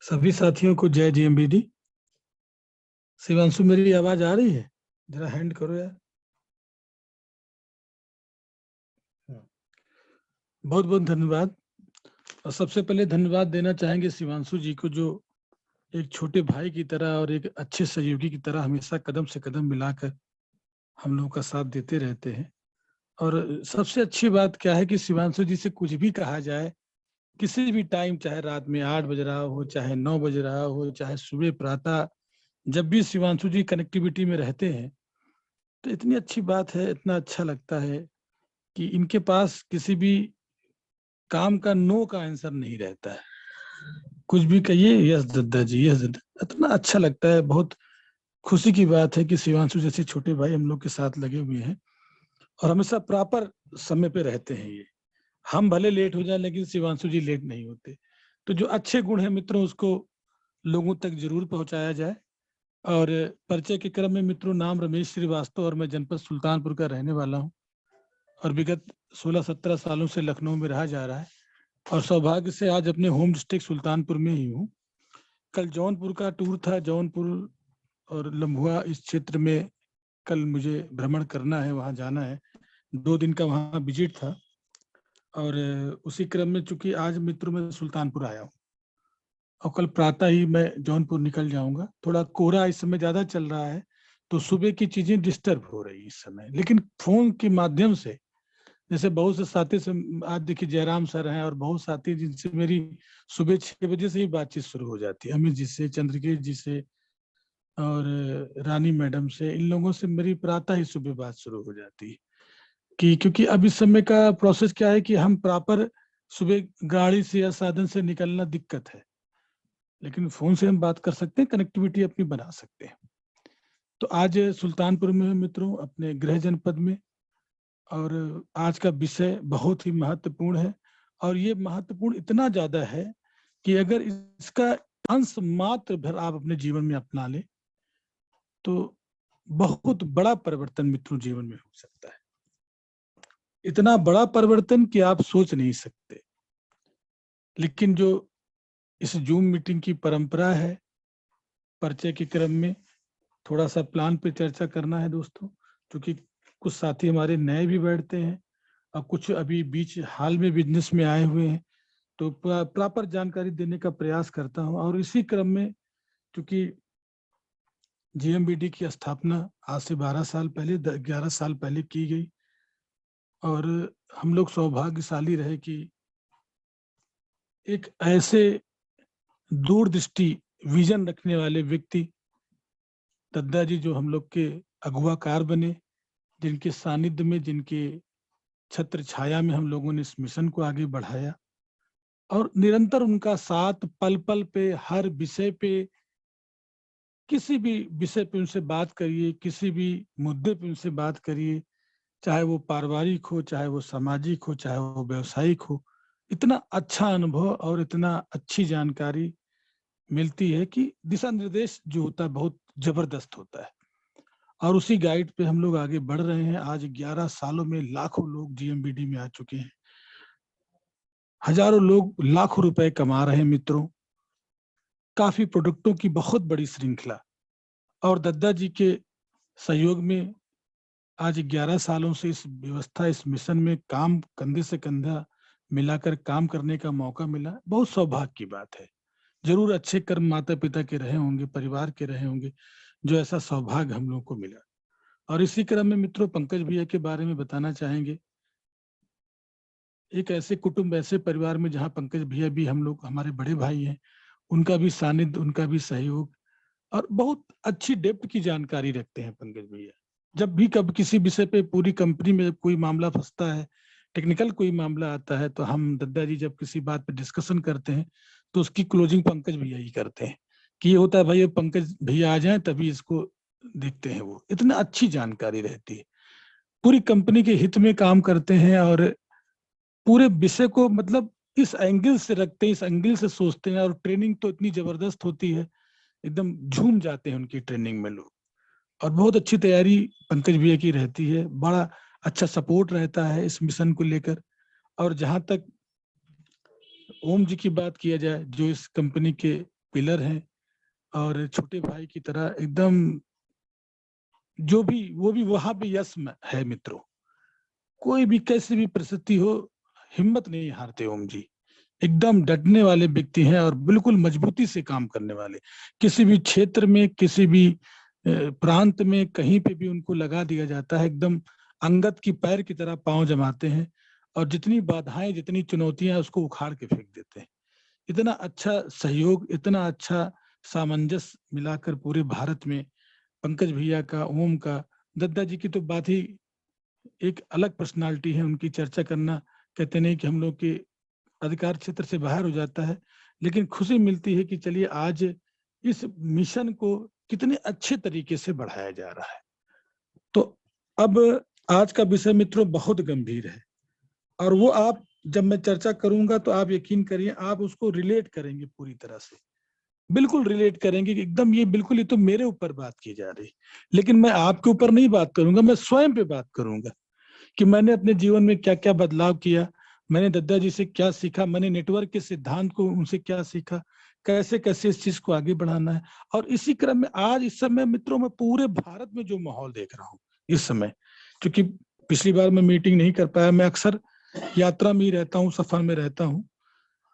सभी साथियों को जय जीएमबीडी। शिवांशु, मेरी आवाज आ रही है? जरा हैंड करो यार। बहुत बहुत धन्यवाद। और सबसे पहले धन्यवाद देना चाहेंगे शिवांशु जी को, जो एक छोटे भाई की तरह और एक अच्छे सहयोगी की तरह हमेशा कदम से कदम मिलाकर हम लोगों का साथ देते रहते हैं। और सबसे अच्छी बात क्या है कि शिवांशु जी से कुछ भी कहा जाए, किसी भी टाइम, चाहे रात में 8 बज रहा हो, चाहे 9 बज रहा हो, चाहे सुबह प्रातः, जब भी शिवांशु जी कनेक्टिविटी में रहते हैं तो इतनी अच्छी बात है, इतना अच्छा लगता है कि इनके पास किसी भी काम का नो का आंसर नहीं रहता है। कुछ भी कहिए, यस दद्दा जी, यस दद्दा, इतना अच्छा लगता है। बहुत खुशी की बात है कि शिवांशु जैसे छोटे भाई हम लोग के साथ लगे हुए हैं और हमेशा प्रॉपर समय पे रहते हैं। ये हम भले लेट हो जाए लेकिन शिवांशु जी लेट नहीं होते। तो जो अच्छे गुण है मित्रों, उसको लोगों तक जरूर पहुंचाया जाए। और परिचय के क्रम में मित्रों, नाम रमेश श्रीवास्तव और मैं जनपद सुल्तानपुर का रहने वाला हूँ और विगत 16-17 सालों से लखनऊ में रहा जा रहा है और सौभाग्य से आज अपने होम डिस्ट्रिक्ट सुल्तानपुर में ही हूँ। कल जौनपुर का टूर था, जौनपुर और लम्भुआ इस क्षेत्र में कल मुझे भ्रमण करना है, वहाँ जाना है। 2 दिन का वहाँ विजिट था और उसी क्रम में चूंकि आज मित्रों में सुल्तानपुर आया हूँ और कल प्रातः ही मैं जौनपुर निकल जाऊंगा। थोड़ा कोहरा इस समय ज्यादा चल रहा है तो सुबह की चीजें डिस्टर्ब हो रही है इस समय, लेकिन फोन के माध्यम से, जैसे बहुत से साथी से आज देखिए जयराम सर हैं और बहुत साथी जिनसे मेरी सुबह 6 बजे से ही बातचीत शुरू हो जाती है, अमित जी से, चंद्रकेश जी से और रानी मैडम से, इन लोगों से मेरी प्रातः ही सुबह बात शुरू हो जाती है। कि क्योंकि अब इस समय का प्रोसेस क्या है कि हम प्रॉपर सुबह गाड़ी से या साधन से निकलना दिक्कत है, लेकिन फोन से हम बात कर सकते हैं, कनेक्टिविटी अपनी बना सकते हैं। तो आज सुल्तानपुर में मित्रों, अपने गृह जनपद में, और आज का विषय बहुत ही महत्वपूर्ण है और ये महत्वपूर्ण इतना ज्यादा है कि अगर इसका अंश मात्र भर आप अपने जीवन में अपना ले तो बहुत बड़ा परिवर्तन मित्रों जीवन में हो सकता है। इतना बड़ा परिवर्तन कि आप सोच नहीं सकते। लेकिन जो इस जूम मीटिंग की परंपरा है, परिचय के क्रम में थोड़ा सा प्लान पे चर्चा करना है दोस्तों, क्योंकि कुछ साथी हमारे नए भी बैठते हैं और कुछ अभी बीच हाल में बिजनेस में आए हुए हैं, तो प्रॉपर जानकारी देने का प्रयास करता हूं। और इसी क्रम में क्योंकि जीएमबीडी की स्थापना आज से 12 साल पहले, 11 साल पहले की गई और हम लोग सौभाग्यशाली रहे कि एक ऐसे दूरदृष्टि विजन रखने वाले व्यक्ति दद्दा जी, जो हम लोग के अगुवाकार बने, जिनके सानिध्य में, जिनके छत्र छाया में हम लोगों ने इस मिशन को आगे बढ़ाया और निरंतर उनका साथ, पल पल पे, हर विषय पे, किसी भी विषय पे उनसे बात करिए, किसी भी मुद्दे पे उनसे बात करिए, चाहे वो पारिवारिक हो, चाहे वो सामाजिक हो, चाहे वो व्यवसायिक हो, इतना अच्छा अनुभव और इतना अच्छी जानकारी मिलती है कि दिशा निर्देश जो होता है बहुत जबरदस्त होता है और उसी गाइड पे हम लोग आगे बढ़ रहे हैं। आज 11 सालों में लाखों लोग जीएमबीडी में आ चुके हैं, हजारों लोग लाखों रुपए कमा रहे हैं मित्रों, काफी प्रोडक्टों की बहुत बड़ी श्रृंखला और दद्दा जी के सहयोग में आज 11 सालों से इस व्यवस्था, इस मिशन में काम कंधे से कंधा मिलाकर काम करने का मौका मिला। बहुत सौभाग्य की बात है। जरूर अच्छे कर्म माता पिता के रहे होंगे, परिवार के रहे होंगे, जो ऐसा सौभाग्य हम लोग को मिला। और इसी क्रम में मित्रों, पंकज भैया के बारे में बताना चाहेंगे। एक ऐसे कुटुंब, ऐसे परिवार में जहाँ पंकज भैया भी हम लोग, हमारे बड़े भाई हैं, उनका भी सानिध्य, उनका भी सहयोग और बहुत अच्छी डेप्थ की जानकारी रखते हैं पंकज भैया। जब भी कब किसी विषय पे पूरी कंपनी में जब कोई मामला फंसता है, टेक्निकल कोई मामला आता है, तो हम दद्दा जी जब किसी बात पे डिस्कशन करते हैं तो उसकी क्लोजिंग पंकज भैया ही करते हैं कि ये होता है भाई, पंकज भैया आ जाए तभी इसको देखते हैं। वो इतना अच्छी जानकारी रहती है, पूरी कंपनी के हित में काम करते हैं और पूरे विषय को मतलब इस एंगल से रखते हैं, इस एंगल से सोचते हैं और ट्रेनिंग तो इतनी जबरदस्त होती है, एकदम झूम जाते हैं उनकी ट्रेनिंग में लोग। और बहुत अच्छी तैयारी पंकज भैया की रहती है, बड़ा अच्छा सपोर्ट रहता है इस मिशन को लेकर। और जहां तक ओम जी की बात किया जाए, जो इस कंपनी के पिलर हैं और छोटे भाई की तरह एकदम जो भी वो भी वहां पे यश में है मित्रों। कोई भी कैसी भी परिस्थिति हो हिम्मत नहीं हारते ओम जी, एकदम डटने वाले व्यक्ति हैं और बिल्कुल मजबूती से काम करने वाले। किसी भी क्षेत्र में किसी भी प्रांत में कहीं पे भी उनको लगा दिया जाता है, एकदम अंगद की पैर की तरह पांव जमाते हैं और जितनी बाधाएं जितनी चुनौतियां उसको उखाड़ के फेंक देते हैं। इतना अच्छा सहयोग, इतना अच्छा सामंजस्य मिलाकर पूरे भारत में पंकज भैया का, ओम का, दद्दा जी की तो बात ही एक अलग पर्सनालिटी है, उनकी चर्चा करना कहते नहीं कि हम लोग के अधिकार क्षेत्र से बाहर हो जाता है। लेकिन खुशी मिलती है कि चलिए आज इस मिशन को कितने अच्छे तरीके से बढ़ाया जा रहा है। तो अब आज का विषय मित्रों बहुत गंभीर है और वो आप जब मैं चर्चा करूंगा तो आप यकीन करिए आप उसको रिलेट करेंगे, पूरी तरह से बिल्कुल रिलेट करेंगे कि एकदम ये बिल्कुल, ये तो मेरे ऊपर बात की जा रही। लेकिन मैं आपके ऊपर नहीं बात करूंगा, मैं स्वयं पे बात करूंगा कि मैंने अपने जीवन में क्या क्या बदलाव किया, मैंने दद्दा जी से क्या सीखा, मैंने नेटवर्क के सिद्धांत को उनसे क्या सीखा, कैसे कैसे इस चीज को आगे बढ़ाना है। और इसी क्रम में आज इस समय मित्रों मैं पूरे भारत में जो माहौल देख रहा हूँ इस समय, क्योंकि पिछली बार मैं मीटिंग नहीं कर पाया, मैं अक्सर यात्रा में ही रहता हूँ, सफर में रहता हूँ,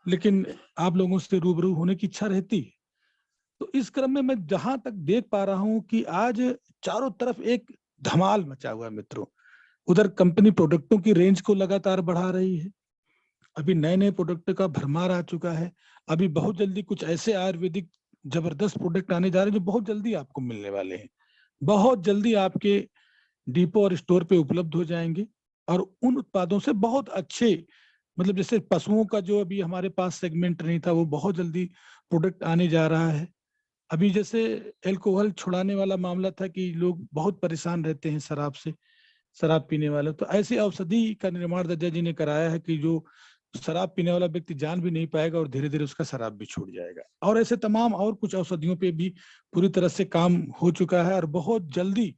लेकिन आप लोगों से रूबरू होने की इच्छा रहती है। तो इस क्रम में मैं जहां तक देख पा रहा हूं कि आज चारों तरफ एक धमाल मचा हुआ है मित्रों। उधर कंपनी प्रोडक्टों की रेंज को लगातार बढ़ा रही है, अभी नए नए प्रोडक्ट का भरमार आ चुका है। अभी बहुत जल्दी कुछ ऐसे आयुर्वेदिक जबरदस्त प्रोडक्ट आने जा रहे हैं जो बहुत जल्दी आपको मिलने वाले हैं, बहुत जल्दी आपके डिपो और स्टोर पे उपलब्ध हो जाएंगे। और उन उत्पादों से बहुत अच्छे, मतलब जैसे पशुओं का जो अभी हमारे पास सेगमेंट नहीं था वो बहुत जल्दी प्रोडक्ट आने जा रहा है। अभी जैसे एल्कोहल छुड़ाने वाला मामला था कि लोग बहुत परेशान रहते हैं शराब से, शराब पीने वाले, तो ऐसी औषधि का निर्माण दद्दा जी ने कराया है कि जो शराब पीने वाला व्यक्ति जान भी नहीं पाएगा और धीरे धीरे उसका शराब भी छूट जाएगा। और ऐसे तमाम और कुछ औषधियों पे भी पूरी तरह से काम हो चुका है और बहुत जल्दी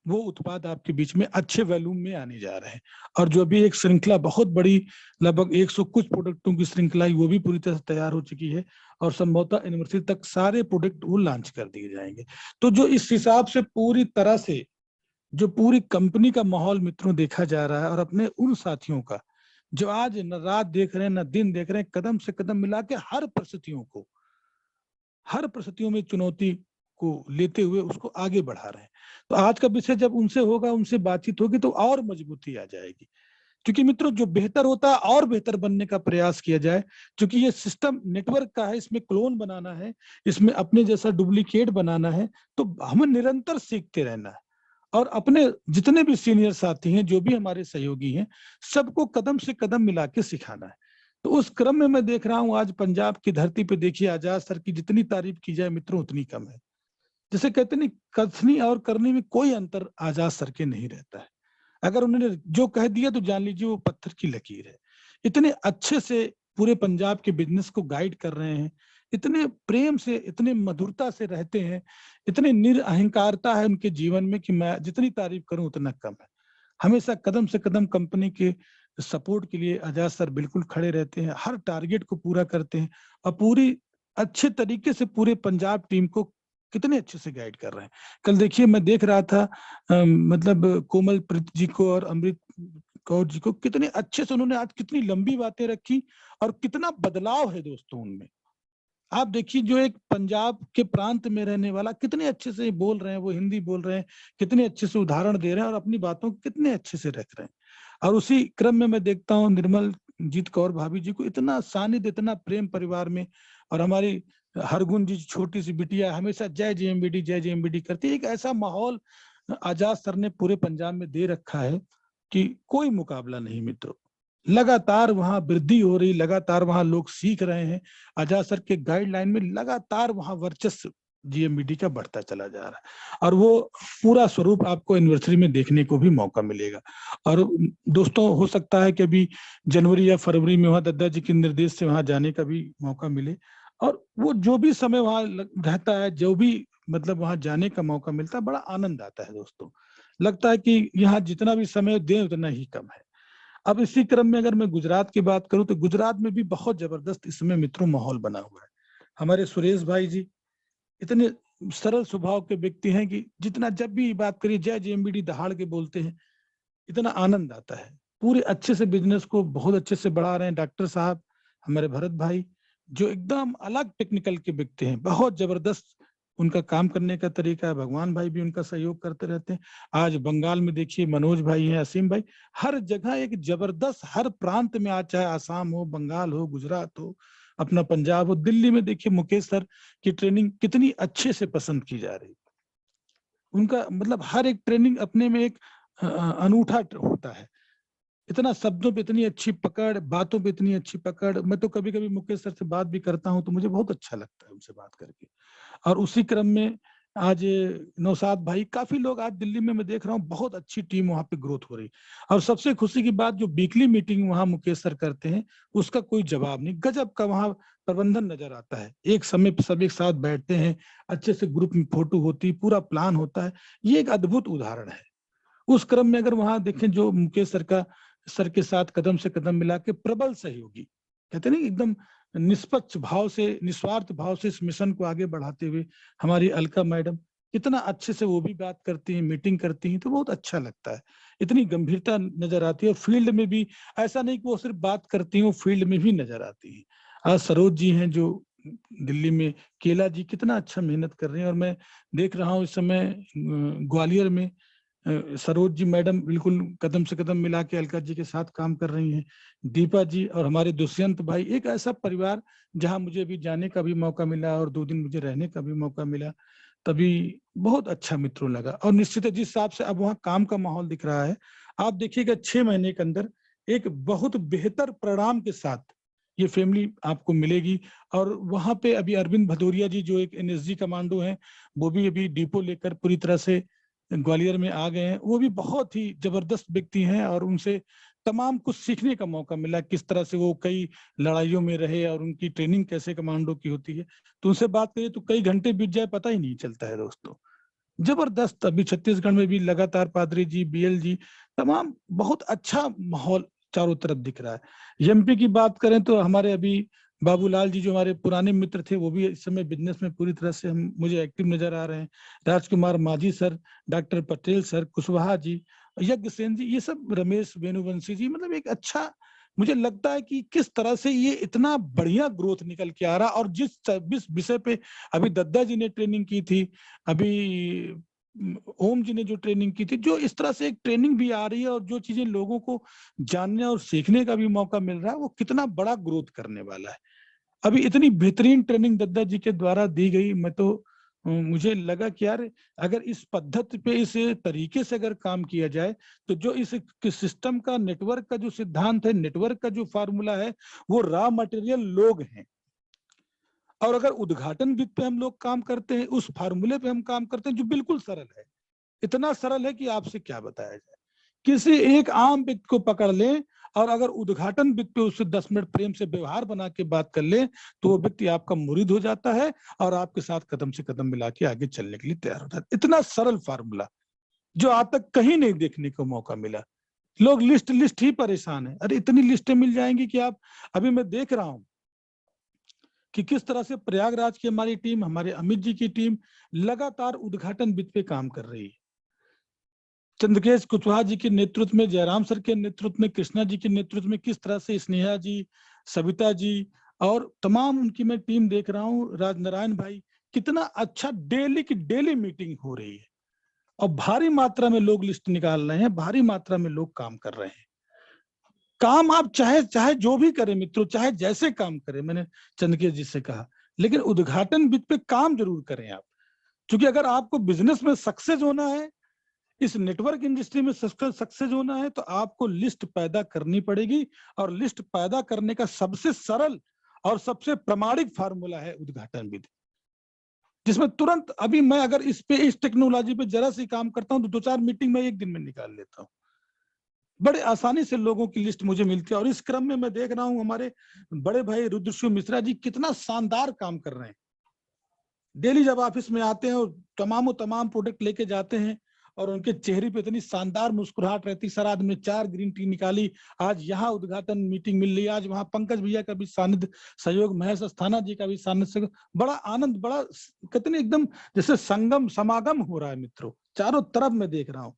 वो उत्पाद आपके बीच में अच्छे वॉल्यूम में आने जा रहे हैं। और जो भी एक श्रृंखला बहुत बड़ी, लगभग 100 कुछ प्रोडक्टों की श्रृंखला वो भी पूरी तरह से तैयार हो चुकी है और संभवतः यूनिवर्सिटी तक सारे प्रोडक्ट वो लॉन्च कर दिए जाएंगे। तो जो इस हिसाब से पूरी तरह से जो पूरी कंपनी का माहौल मित्रों देखा जा रहा है और अपने उन साथियों का जो आज न रात देख रहे हैं न दिन देख रहे हैं, कदम से कदम मिला के हर परिस्थितियों को, हर परिस्थितियों में चुनौती को लेते हुए उसको आगे बढ़ा रहे हैं। तो आज का विषय जब उनसे होगा, उनसे बातचीत होगी तो और मजबूती आ जाएगी। क्योंकि मित्रों जो बेहतर होता है और बेहतर बनने का प्रयास किया जाए, क्योंकि ये सिस्टम नेटवर्क का है, इसमें क्लोन बनाना है, इसमें अपने जैसा डुप्लीकेट बनाना है, तो हमें निरंतर सीखते रहना है। और अपने जितने भी सीनियर साथी हैं, जो भी हमारे सहयोगी हैं, सबको कदम से कदम मिला के सिखाना है। तो उस क्रम में मैं देख रहा हूं आज पंजाब की धरती पे देखिए आजाद सर की जितनी तारीफ की जाए मित्रों उतनी कम है। जैसे कहते नहीं, कथनी और करनी में कोई अंतर आजाद सर के नहीं रहता है। अगर उन्होंने जो कह दिया तो जान लीजिए वो पत्थर की लकीर है। इतने अच्छे से पूरे पंजाब के बिजनेस को गाइड कर रहे हैं, इतने प्रेम से, इतने मधुरता से रहते हैं, इतने निरअहंकारता है उनके जीवन में कि मैं जितनी तारीफ करूं उतना कम है। हमेशा कदम से कदम कंपनी के सपोर्ट के लिए आजाद सर बिल्कुल खड़े रहते हैं, हर टारगेट को पूरा करते हैं और पूरी अच्छे तरीके से पूरे पंजाब टीम को कितने अच्छे से गाइड कर रहे हैं। कल देखिए मैं देख रहा था मतलब कोमलप्रीत जी को और अमृत कौर जी को, कितने अच्छे से उन्होंने आज कितनी लंबी बातें रखी और कितना बदलाव है दोस्तों उनमें। आप देखिए जो एक पंजाब के प्रांत में रहने वाला कितने अच्छे से बोल रहे हैं, वो हिंदी बोल रहे हैं, कितने अच्छे से उदाहरण दे रहे हैं और अपनी बातों को कितने अच्छे से रख रहे हैं। और उसी क्रम में मैं देखता हूँ निर्मल जीत कौर भाभी जी को इतना सानिध्य, इतना प्रेम परिवार में। और हमारी हरगुन जी छोटी सी बिटिया हमेशा जय जेएमबीडी जय जेएमबीडी करती है। एक ऐसा माहौल आजाद सर ने पूरे पंजाब में दे रखा है कि कोई मुकाबला नहीं मित्रों। लगातार वहां वृद्धि हो रही, लगातार वहां लोग सीख रहे हैं। आजाद सर के गाइडलाइन में लगातार वहां वर्चस्व जीएमबीडी का बढ़ता चला जा रहा है और वो पूरा स्वरूप आपको एनिवर्सरी में देखने को भी मौका मिलेगा। और दोस्तों हो सकता है कि अभी जनवरी या फरवरी में वहां दद्दा जी के निर्देश से वहां जाने का भी मौका मिले। और वो जो भी समय वहां रहता है, जो भी मतलब वहां जाने का मौका मिलता है, बड़ा आनंद आता है दोस्तों। लगता है कि यहाँ जितना भी समय दें उतना ही कम है। अब इसी क्रम में अगर मैं गुजरात की बात करूं तो गुजरात में भी बहुत जबरदस्त इस समय मित्रों माहौल बना हुआ है। हमारे सुरेश भाई जी इतने सरल स्वभाव के व्यक्ति हैं कि जितना जब भी बात करिए जय जेएमबीडी दहाड़ के बोलते हैं, इतना आनंद आता है। पूरे अच्छे से बिजनेस को बहुत अच्छे से बढ़ा रहे हैं। डॉक्टर साहब हमारे भरत भाई जो एकदम अलग टेक्निकल के व्यक्ति हैं, बहुत जबरदस्त उनका काम करने का तरीका है। भगवान भाई भी उनका सहयोग करते रहते हैं। आज बंगाल में देखिए मनोज भाई हैं, असीम भाई, हर जगह एक जबरदस्त, हर प्रांत में आज चाहे आसाम हो, बंगाल हो, गुजरात हो, अपना पंजाब हो, दिल्ली में देखिए मुकेश सर की ट्रेनिंग कितनी अच्छे से पसंद की जा रही। उनका मतलब हर एक ट्रेनिंग अपने में एक अनूठा होता है। इतना शब्दों पे इतनी अच्छी पकड़, बातों पे इतनी अच्छी पकड़। मैं तो कभी कभी मुकेश सर से बात भी करता हूँ तो मुझे बहुत अच्छा लगता है उनसे बात करके। और उसी क्रम में आज नौशाद भाई, काफी लोग आज दिल्ली में मैं देख रहा हूँ, बहुत अच्छी टीम वहां पे ग्रोथ हो रही। और सबसे खुशी की बात, जो वीकली मीटिंग वहां मुकेश सर करते हैं उसका कोई जवाब नहीं। गजब का वहां प्रबंधन नजर आता है। एक समय पे सब एक साथ बैठते हैं, अच्छे से ग्रुप में फोटो होती, पूरा प्लान होता है। ये एक अद्भुत उदाहरण है। उस क्रम में अगर वहां देखें, जो मुकेश सर के साथ कदम से कदम मिला के प्रबल सहयोगी, कहते नहीं, एकदम निष्पक्ष भाव से, निस्वार्थ भाव से इस मिशन को आगे बढ़ाते हुए हमारी अलका मैडम इतना अच्छे से वो भी बात करती हैं, मीटिंग करती हैं, तो बहुत अच्छा लगता है। इतनी गंभीरता नजर आती है। और फील्ड में भी ऐसा नहीं कि वो सिर्फ बात करती हैं, वो फील्ड में भी नजर आती है। आज सरोज जी हैं जो दिल्ली में, केला जी कितना अच्छा मेहनत कर रहे हैं। और मैं देख रहा हूँ इस समय ग्वालियर में सरोज जी मैडम बिल्कुल कदम से कदम मिला के अलका जी के साथ काम कर रही हैं। दीपा जी और हमारे दुष्यंत भाई, एक ऐसा परिवार जहां मुझे भी जाने का भी मौका मिला और 2 दिन मुझे रहने का भी मौका मिला, तभी बहुत अच्छा मित्रों लगा। और निश्चित है जिस हिसाब से अब वहाँ काम का माहौल दिख रहा है, आप देखिएगा 6 महीने के अंदर एक बहुत बेहतर परिणाम के साथ ये फैमिली आपको मिलेगी। और वहां पे अभी अरविंद भदौरिया जी जो एक एनएसजी कमांडो हैं, वो भी अभी डिपो लेकर पूरी तरह से ग्वालियर में आ गए हैं। वो भी बहुत ही जबरदस्त व्यक्ति हैं और उनसे तमाम कुछ सीखने का मौका मिला, किस तरह से वो कई लड़ाइयों में रहे और उनकी ट्रेनिंग कैसे कमांडो की होती है। तो उनसे बात करिए तो कई घंटे बीत जाए पता ही नहीं चलता है दोस्तों। जबरदस्त। अभी छत्तीसगढ़ में भी लगातार पादरी जी, बीएल जी, तमाम बहुत अच्छा माहौल चारों तरफ दिख रहा है। एमपी की बात करें तो हमारे अभी बाबूलाल जी जो हमारे पुराने मित्र थे, वो भी इस समय बिजनेस में पूरी तरह से हम मुझे एक्टिव नजर आ रहे हैं। Rajkumar Majhi sir, doctor Patel sir, Kushwaha ji, Yagya Sen जी, ये सब, रमेश वेणुवंशी जी, मतलब एक अच्छा मुझे लगता है कि किस तरह से ये इतना बढ़िया ग्रोथ निकल के आ रहा। और जिस विषय पे अभी दद्दा जी ने ट्रेनिंग की थी, अभी ओम जी ने जो ट्रेनिंग की थी, जो इस तरह से एक ट्रेनिंग भी आ रही है और जो चीजें लोगों को जानने और सीखने का भी मौका मिल रहा है, वो कितना बड़ा ग्रोथ करने वाला है। अभी इतनी बेहतरीन ट्रेनिंग दद्दा जी के द्वारा दी गई, मैं तो मुझे लगा कि यार अगर इस पद्धति पे, इस तरीके से अगर काम किया जाए, तो जो इस सिस्टम का, नेटवर्क का जो सिद्धांत है, नेटवर्क का जो फार्मूला है, वो रॉ मटेरियल लोग हैं। और अगर उद्घाटन वित्त पे हम लोग काम करते हैं, उस फार्मूले पे हम काम करते हैं जो बिल्कुल सरल है, इतना सरल है कि आपसे क्या बताया जाए। किसी एक आम व्यक्ति को पकड़ लें और अगर उद्घाटन वित्त पे उससे 10 मिनट प्रेम से व्यवहार बना के बात कर ले, तो वो व्यक्ति आपका मुरीद हो जाता है और आपके साथ कदम से कदम मिला के आगे चलने के लिए तैयार होता है। इतना सरल फार्मूला जो आज तक कहीं नहीं देखने को मौका मिला। लोग लिस्ट लिस्ट ही परेशान है। अरे इतनी लिस्टें मिल जाएंगी कि आप, अभी मैं देख रहा हूं कि किस तरह से प्रयागराज की हमारी टीम, हमारे अमित जी की टीम लगातार उद्घाटन वित्त पे काम कर रही है। चंद्रकेश कुशवाहा जी के नेतृत्व में, जयराम सर के नेतृत्व में, कृष्णा जी के नेतृत्व में, किस तरह से स्नेहा जी, सविता जी और तमाम उनकी मैं टीम देख रहा हूँ, राजनारायण भाई, कितना अच्छा डेली की डेली मीटिंग हो रही है। और भारी मात्रा में लोग लिस्ट निकाल रहे हैं, भारी मात्रा में लोग काम कर रहे हैं। काम आप चाहे चाहे जो भी करें मित्रों, चाहे जैसे काम करें, मैंने चंद्रकेश जी से कहा, लेकिन उद्घाटन वित्त पे काम जरूर करें आप। क्योंकि अगर आपको बिजनेस में सक्सेस होना है, इस नेटवर्क इंडस्ट्री में सक्सेस होना है, तो आपको लिस्ट पैदा करनी पड़ेगी। और लिस्ट पैदा करने का सबसे सरल और सबसे प्रामाणिक फार्मूला है उद्घाटन विधि, जिसमें तुरंत, अभी मैं अगर इस पे, इस टेक्नोलॉजी पे जरा सी काम करता हूं तो 2-4 मीटिंग में एक दिन में निकाल लेता हूं। बड़े आसानी से लोगों की लिस्ट मुझे मिलती है। और इस क्रम में मैं देख रहा हूं हमारे बड़े भाई रुद्रशिव मिश्रा जी कितना शानदार काम कर रहे हैं। डेली जब ऑफिस में आते हैं और तमाम प्रोडक्ट लेके जाते हैं और उनके चेहरे पे इतनी शानदार मुस्कुराहट रहती। सर आज हमने 4 ग्रीन टी निकाली, आज यहाँ उद्घाटन मीटिंग मिल रही है, आज वहाँ पंकज भैया का भी सानिध्य सहयोग, महेश अस्थाना जी का भी सानिध्य सहयोग, बड़ा आनंद, बड़ा कहते नहीं एकदम जैसे संगम समागम हो रहा है मित्रों। चारों तरफ मैं देख रहा हूँ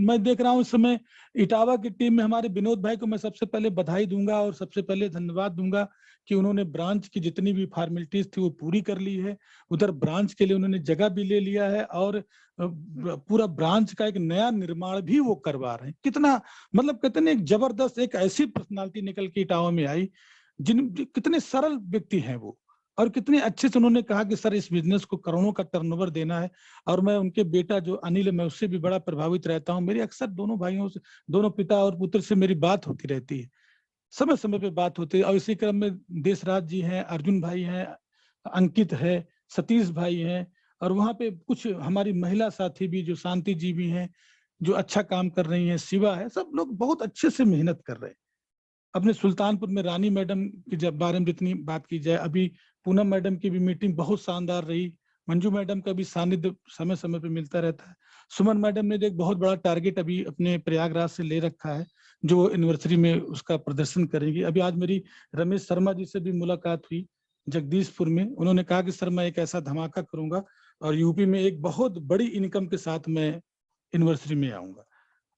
मैं देख रहा हूँ इस समय इटावा की टीम में हमारे विनोद भाई को मैं सबसे पहले बधाई दूंगा और सबसे पहले धन्यवाद दूंगा कि उन्होंने ब्रांच की जितनी भी फॉर्मेलिटीज थी वो पूरी कर ली है। उधर ब्रांच के लिए उन्होंने जगह भी ले लिया है और पूरा ब्रांच का एक नया निर्माण भी वो करवा रहे हैं। कितना मतलब कहते हैं एक जबरदस्त एक ऐसी पर्सनालिटी निकल के इटावा में आई कितने सरल व्यक्ति हैं वो, और कितने अच्छे से उन्होंने कहा कि सर इस बिजनेस को करोड़ों का टर्नओवर देना है। और मैं उनके बेटा जो अनिल है मैं उससे भी बड़ा प्रभावित रहता हूँ। मेरी अक्सर दोनों भाइयों से, दोनों पिता और पुत्र से मेरी बात होती रहती है, समय समय पे बात होती है। और इसी क्रम में देशराज जी हैं, अर्जुन भाई हैं, अंकित है, सतीश भाई हैं, और वहाँ पे कुछ हमारी महिला साथी भी जो शांति जी भी हैं जो अच्छा काम कर रही हैं, शिवा है, सब लोग बहुत अच्छे से मेहनत कर रहे हैं। अपने सुल्तानपुर में रानी मैडम के जब बारे में जितनी बात की जाए, अभी पूनम मैडम की भी मीटिंग बहुत शानदार रही, मंजू मैडम का भी सानिध्य समय समय पे मिलता रहता है। सुमन मैडम ने एक बहुत बड़ा टारगेट अभी अपने प्रयागराज से ले रखा है जो एनिवर्सरी में उसका प्रदर्शन करेंगी। अभी आज मेरी रमेश शर्मा जी से भी मुलाकात हुई जगदीशपुर में, उन्होंने कहा कि सर मैं एक ऐसा धमाका करूंगा और यूपी में एक बहुत बड़ी इनकम के साथ मैं एनिवर्सरी में आऊंगा।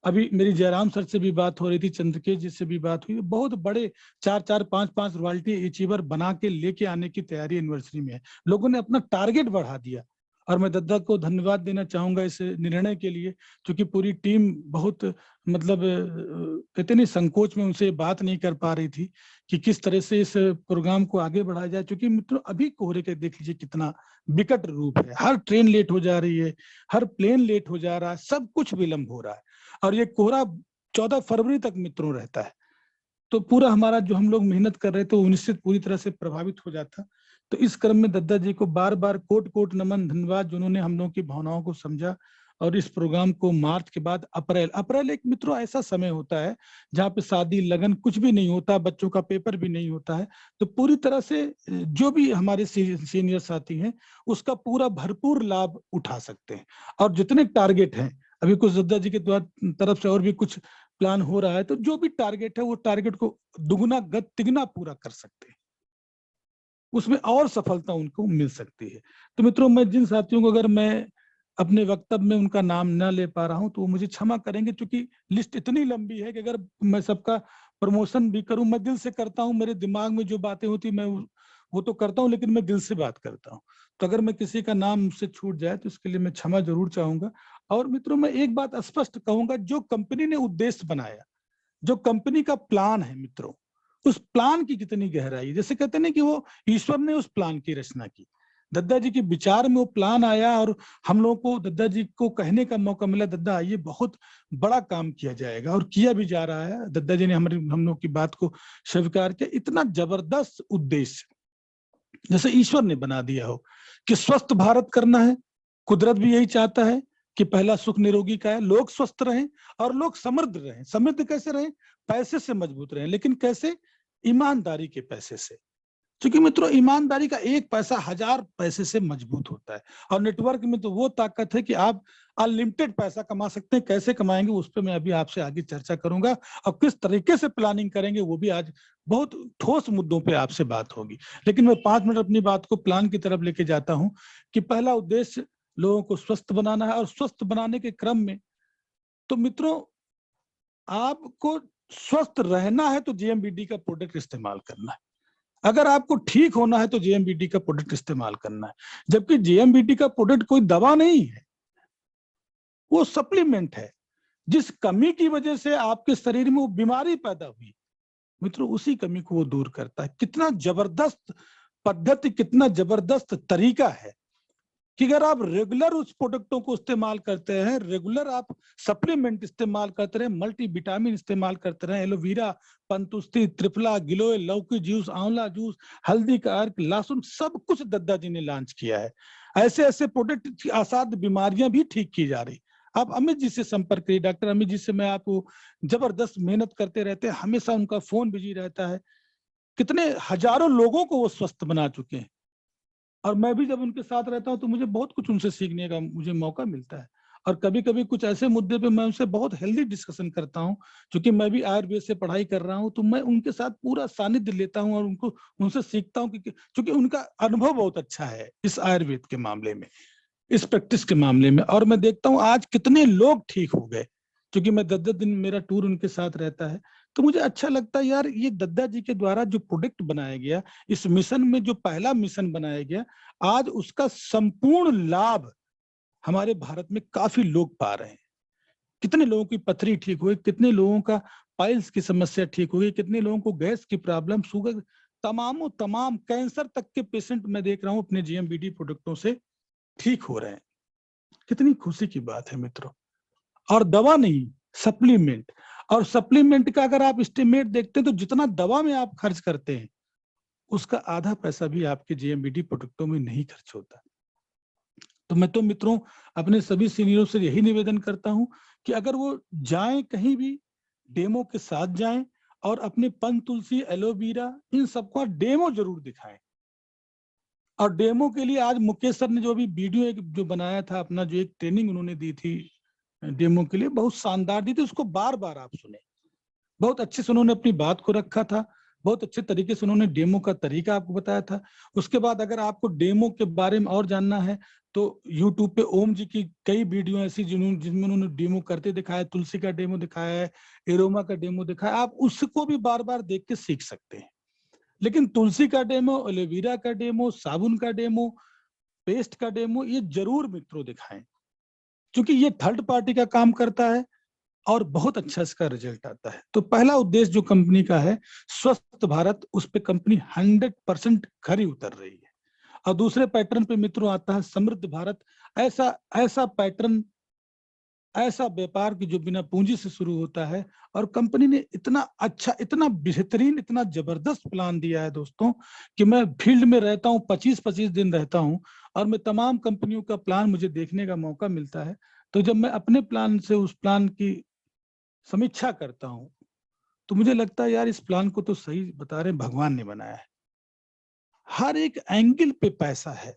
अभी मेरी जयराम सर से भी बात हो रही थी, चंद्रकेश जी से भी बात हुई, बहुत बड़े 4-4, 5-5 रॉयल्टी अचीवर बना के लेके आने की तैयारी एनिवर्सरी में है। लोगों ने अपना टारगेट बढ़ा दिया और मैं दद्दा को धन्यवाद देना चाहूंगा इस निर्णय के लिए, क्योंकि पूरी टीम बहुत मतलब कहते नहीं संकोच में उनसे बात नहीं कर पा रही थी कि किस तरह से इस प्रोग्राम को आगे बढ़ाया जाए। क्योंकि मित्रों अभी कोहरे के देख लीजिए कितना विकट रूप है, हर ट्रेन लेट हो जा रही है, हर प्लेन लेट हो जा रहा है, सब कुछ विलंब हो रहा है और ये कोहरा 14 फरवरी तक मित्रों रहता है। तो पूरा हमारा जो हम लोग मेहनत कर रहे थे वो निश्चित पूरी तरह से प्रभावित हो जाता। तो इस क्रम में दद्दा जी को बार बार कोट कोट नमन, धन्यवाद जिन्होंने हम लोगों की भावनाओं को समझा और इस प्रोग्राम को मार्च के बाद अप्रैल एक मित्रों ऐसा समय होता है जहाँ पे शादी लगन कुछ भी नहीं होता, बच्चों का पेपर भी नहीं होता है। तो पूरी तरह से जो भी हमारे सीनियर साथी हैं उसका पूरा भरपूर लाभ उठा सकते हैं। और जितने टारगेट हैं अभी कुछ दद्दा जी के तरफ से और भी कुछ प्लान हो रहा है, तो जो भी टारगेट है वो टारगेट को दुगुना तिगुना पूरा कर सकते हैं, उसमें और सफलता उनको मिल सकती है। तो मित्रों मैं जिन साथियों को अगर मैं अपने वक्तव्य में उनका नाम न ले पा रहा हूं तो वो मुझे क्षमा करेंगे, क्योंकि लिस्ट इतनी लंबी है कि अगर मैं सबका प्रमोशन भी करूं, मैं दिल से करता हूं, मेरे दिमाग में जो बातें होती मैं वो तो करता हूं लेकिन मैं दिल से बात करता हूं। तो अगर मैं किसी का नाम मुझसे छूट जाए तो इसके लिए मैं क्षमा जरूर चाहूंगा। और मित्रों मैं एक बात स्पष्ट कहूंगा, जो कंपनी ने उद्देश्य बनाया, जो कंपनी का प्लान है मित्रों, उस प्लान की कितनी गहराई, जैसे कहते हैं कि वो ईश्वर ने उस प्लान की रचना की, दद्दा जी के विचार में वो प्लान आया और हम लोगों को दद्दा जी को कहने का मौका मिला, दद्दा आइए बहुत बड़ा काम किया जाएगा, और किया भी जा रहा है। दद्दा जी ने हम लोग की बात को स्वीकार किया। इतना जबरदस्त उद्देश्य जैसे ईश्वर ने बना दिया हो कि स्वस्थ भारत करना है, कुदरत भी यही चाहता है कि पहला सुख निरोगी का है, लोग स्वस्थ रहें और लोग समृद्ध रहें। समृद्ध कैसे रहें? पैसे से मजबूत रहें, लेकिन कैसे? ईमानदारी के पैसे से। क्योंकि मित्रों ईमानदारी का एक पैसा 1000 पैसे से मजबूत होता है। और नेटवर्क में तो वो ताकत है कि आप अनलिमिटेड पैसा कमा सकते हैं। कैसे कमाएंगे उस पर मैं अभी आपसे आगे चर्चा करूंगा, और किस तरीके से प्लानिंग करेंगे वो भी आज बहुत ठोस मुद्दों पे आपसे बात होगी। लेकिन मैं 5 मिनट अपनी बात को प्लान की तरफ लेके जाता हूं कि पहला उद्देश्य लोगों को स्वस्थ बनाना है, और स्वस्थ बनाने के क्रम में तो मित्रों आपको स्वस्थ रहना है तो जेएमबीडी का प्रोडक्ट इस्तेमाल करना है। अगर आपको ठीक होना है तो जेएमबीडी का प्रोडक्ट इस्तेमाल करना है। जबकि जेएमबीडी का प्रोडक्ट कोई दवा नहीं है, वो सप्लीमेंट है। जिस कमी की वजह से आपके शरीर में वो बीमारी पैदा हुई मित्रों, उसी कमी को वो दूर करता है। कितना जबरदस्त पद्धति, कितना जबरदस्त तरीका है कि अगर आप रेगुलर उस प्रोडक्टों को इस्तेमाल करते हैं, रेगुलर आप सप्लीमेंट इस्तेमाल करते रहे, मल्टी विटामिन इस्तेमाल करते रहे, एलोवेरा, पंतुस्ती, त्रिफला, गिलोय, लौकी जूस, आंवला जूस, हल्दी का अर्क, लहसुन, सब कुछ दद्दा जी ने लॉन्च किया है। ऐसे ऐसे प्रोडक्ट असाध्य बीमारियां भी ठीक की जा रही। आप अमित जी से संपर्क करिए, डॉक्टर अमित जी से मैं आपको जबरदस्त मेहनत करते रहते हैं, हमेशा उनका फोन बिजी रहता है। कितने हजारों लोगों को वो स्वस्थ बना चुके हैं, और मैं भी जब उनके साथ रहता हूं तो मुझे बहुत कुछ उनसे सीखने का मुझे मौका मिलता है। और कभी कभी कुछ ऐसे मुद्दे पे मैं उनसे बहुत हेल्दी डिस्कशन करता हूँ, क्योंकि मैं भी आयुर्वेद से पढ़ाई कर रहा हूँ, तो मैं उनके साथ पूरा सानिध्य लेता हूँ और उनको उनसे सीखता हूँ, क्योंकि उनका अनुभव बहुत अच्छा है इस आयुर्वेद के मामले में, इस प्रैक्टिस के मामले में। और मैं देखता हूँ आज कितने लोग ठीक हो गए, क्योंकि मैं 10-10 दिन मेरा टूर उनके साथ रहता है। तो मुझे अच्छा लगता है यार, ये दद्दा जी के द्वारा जो प्रोडक्ट बनाया गया, इस मिशन में जो पहला मिशन बनाया गया, आज उसका संपूर्ण लाभ हमारे भारत में काफी लोग पा रहे हैं। कितने लोगों की पथरी ठीक हुई, कितने लोगों का पाइल्स की समस्या ठीक हुई, कितने लोगों को गैस की प्रॉब्लम, शुगर, तमाम कैंसर तक के पेशेंट मैं देख रहा हूं अपने जीएमबीडी प्रोडक्टों से ठीक हो रहे हैं। कितनी खुशी की बात है मित्रों। और दवा नहीं, सप्लीमेंट। और सप्लीमेंट का अगर आप एस्टिमेट देखते हैं तो जितना दवा में आप खर्च करते हैं, उसका आधा पैसा भी आपके जीएमबीडी प्रोडक्टों में नहीं खर्च होता। तो मैं तो मित्रों अपने सभी सीनियरों से यही निवेदन करता हूं कि अगर वो जाएं कहीं भी, डेमो के साथ जाएं और अपने पन तुलसी, एलोवेरा, इन सबका डेमो जरूर दिखाएं। और डेमो के लिए आज मुकेश सर ने जो भी वीडियो एक जो बनाया था अपना, जो एक ट्रेनिंग उन्होंने दी थी डेमो के लिए, बहुत शानदार दी थी, उसको बार बार आप सुने। बहुत अच्छे से उन्होंने अपनी बात को रखा था, बहुत अच्छे तरीके से उन्होंने डेमो का तरीका आपको बताया था। उसके बाद अगर आपको डेमो के बारे में और जानना है तो यूट्यूब पे ओम जी की कई वीडियो ऐसी जिनमें उन्होंने डेमो करते दिखाया, तुलसी का डेमो दिखाया है, एरोमा का डेमो दिखाया, आप उसको भी बार बार देख के सीख सकते हैं। लेकिन तुलसी का डेमो, एलोवेरा का डेमो, साबुन का डेमो, पेस्ट का डेमो, ये जरूर मित्रों दिखाएं, क्योंकि ये थर्ड पार्टी का काम करता है और बहुत अच्छा इसका रिजल्ट आता है। तो पहला उद्देश्य जो कंपनी का है, स्वस्थ भारत, उस पे कंपनी 100% खरी उतर रही है। और दूसरे पैटर्न पे मित्रों आता है समृद्ध भारत। ऐसा ऐसा पैटर्न, ऐसा व्यापार की जो बिना पूंजी से शुरू होता है, और कंपनी ने इतना अच्छा, इतना बेहतरीन, इतना जबरदस्त प्लान दिया है दोस्तों, कि मैं फील्ड में रहता हूँ, 25-25 दिन रहता हूँ, और मैं तमाम कंपनियों का प्लान मुझे देखने का मौका मिलता है। तो जब मैं अपने प्लान से उस प्लान की समीक्षा करता हूं, तो मुझे लगता है यार इस प्लान को तो सही बता रहे भगवान ने बनाया है। हर एक एंगल पे पैसा है।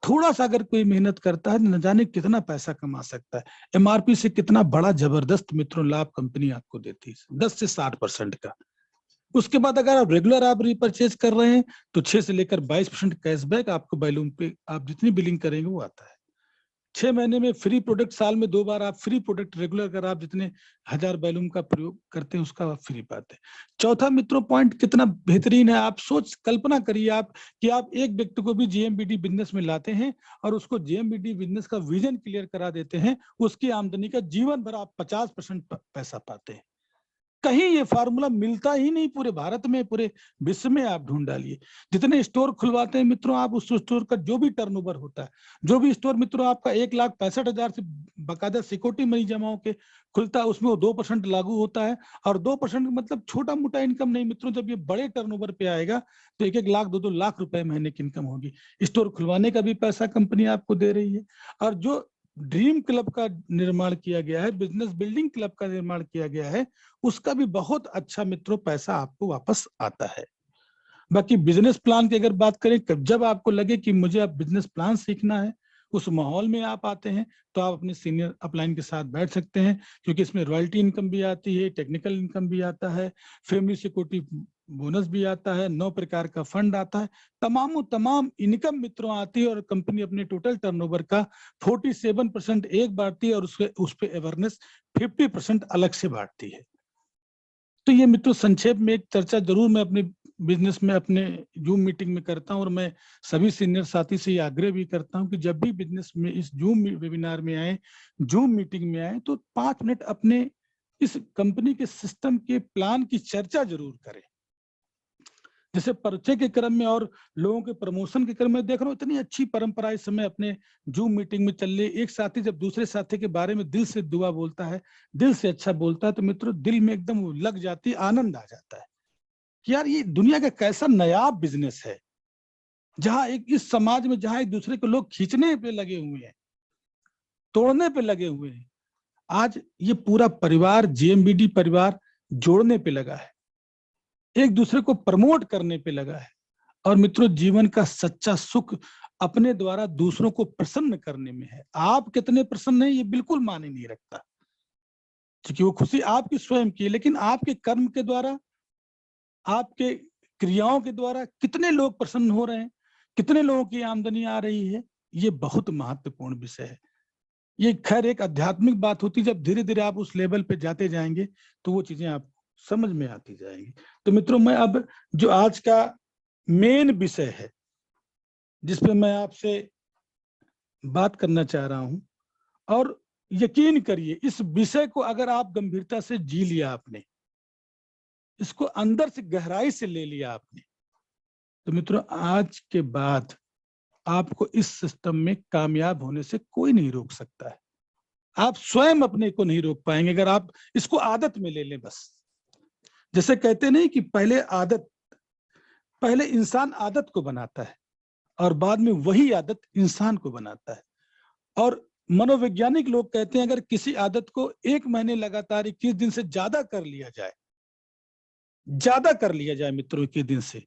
थोड़ा सा अगर कोई मेहनत करता है न जाने कितना पैसा कमा सकता है। एमआरपी से कितना बड़ा जबरदस्त मित्रों लाभ कंपनी आपको देती है, 10 से 60% का। उसके बाद अगर आप रेगुलर आप रिपर्चेज कर रहे हैं तो 6 से लेकर 22% कैशबैक आपको बैलून पे, आप जितनी बिलिंग करेंगे वो आता है। 6 महीने में फ्री प्रोडक्ट, साल में 2 बार आप फ्री प्रोडक्ट रेगुलर कर, आप जितने 1000 बैलून का प्रयोग करते हैं उसका आप फ्री पाते हैं। चौथा मित्रों पॉइंट कितना बेहतरीन है, आप सोच कल्पना करिए आप कि आप एक व्यक्ति को भी जीएमबीडी बिजनेस में लाते हैं और उसको जीएमबीडी बिजनेस का विजन क्लियर करा देते हैं, उसकी आमदनी का जीवन भर आप 50% पैसा पाते हैं। कहीं ये फार्मूला मिलता ही नहीं पूरे भारत में, पूरे विश्व में आप ढूंढ डालिए। जितने स्टोर खुलवाते हैं मित्रों आप, उस स्टोर का जो भी टर्नओवर होता है, जो भी स्टोर मित्रों आपका 1,65,000 से बाकायदा सिक्योरिटी मनी जमा होकर खुलता है, उसमें वो 2% लागू होता है। और 2% मतलब छोटा मोटा इनकम नहीं मित्रों, जब ये बड़े टर्नओवर पे आएगा तो 1-1 लाख 2-2 लाख रुपए महीने की इनकम होगी। स्टोर खुलवाने का भी पैसा कंपनी आपको दे रही है। और जो ड्रीम क्लब का निर्माण किया गया है, बिजनेस बिल्डिंग क्लब का निर्माण किया गया है, उसका भी बहुत अच्छा मित्रों पैसा आपको वापस आता है। बाकी बिजनेस प्लान की अगर बात करें, जब आपको लगे कि मुझे अब बिजनेस प्लान सीखना है, उस माहौल में आप आते हैं तो आप अपने सीनियर अपलाइन के साथ बैठ सकते हैं, क्योंकि इसमें रॉयल्टी इनकम भी आती है, टेक्निकल इनकम भी आता है, फैमिली सिक्योरिटी बोनस भी आता है, 9 प्रकार का फंड आता है, तमाम इनकम मित्रों आती है। और कंपनी अपने टोटल टर्नओवर का 47% एक बांटती है और उस पे अवेयरनेस 50% अलग से बांटती है। तो ये मित्रों संक्षेप में एक चर्चा जरूर मैं अपने बिजनेस में, अपने जूम मीटिंग में करता हूं, और मैं सभी सीनियर साथी से ये आग्रह भी करता हूं कि जब भी बिजनेस में इस जूम वेबिनार में आए, जूम मीटिंग में आए, तो 5 मिनट अपने इस कंपनी के सिस्टम के प्लान की चर्चा जरूर करें। जैसे परिचय के क्रम में और लोगों के प्रमोशन के क्रम में देख रहा हूँ, इतनी अच्छी परंपरा इस समय अपने जूम मीटिंग में चल रही है। एक साथी जब दूसरे साथी के बारे में दिल से दुआ बोलता है, दिल से अच्छा बोलता है, तो मित्रों दिल में एकदम लग जाती, आनंद आ जाता है कि यार ये दुनिया का कैसा नायाब बिजनेस है, जहां एक इस समाज में जहां एक दूसरे को लोग खींचने पे लगे हुए हैं, तोड़ने पे लगे हुए हैं, आज ये पूरा परिवार, जीएमबीडी परिवार जोड़ने पे लगा है, एक दूसरे को प्रमोट करने पे लगा है। और मित्रों जीवन का सच्चा सुख अपने द्वारा दूसरों को प्रसन्न करने में है। आप कितने प्रसन्न हैं ये बिल्कुल मायने नहीं रखता, क्योंकि वो खुशी आपकी स्वयं की है, लेकिन आपके कर्म के द्वारा, आपके क्रियाओं के द्वारा कितने लोग प्रसन्न हो रहे हैं, कितने लोगों की आमदनी आ रही है, ये बहुत महत्वपूर्ण विषय है। ये खैर एक आध्यात्मिक बात होती है, जब धीरे धीरे आप उस लेवल पे जाते जाएंगे तो वो चीजें आपको समझ में आती जाएंगी। तो मित्रों, मैं अब जो आज का मेन विषय है जिसपे मैं आपसे बात करना चाह रहा हूं, और यकीन करिए इस विषय को अगर आप गंभीरता से जी लिया आपने, इसको अंदर से गहराई से ले लिया आपने, तो मित्रों आज के बाद आपको इस सिस्टम में कामयाब होने से कोई नहीं रोक सकता है। आप स्वयं अपने को नहीं रोक पाएंगे अगर आप इसको आदत में ले लें। बस जैसे कहते नहीं कि पहले इंसान आदत को बनाता है और बाद में वही आदत इंसान को बनाता है। और मनोवैज्ञानिक लोग कहते हैं अगर किसी आदत को 1 महीने लगातार 21 दिन से ज्यादा कर लिया जाए मित्रों 21 दिन से,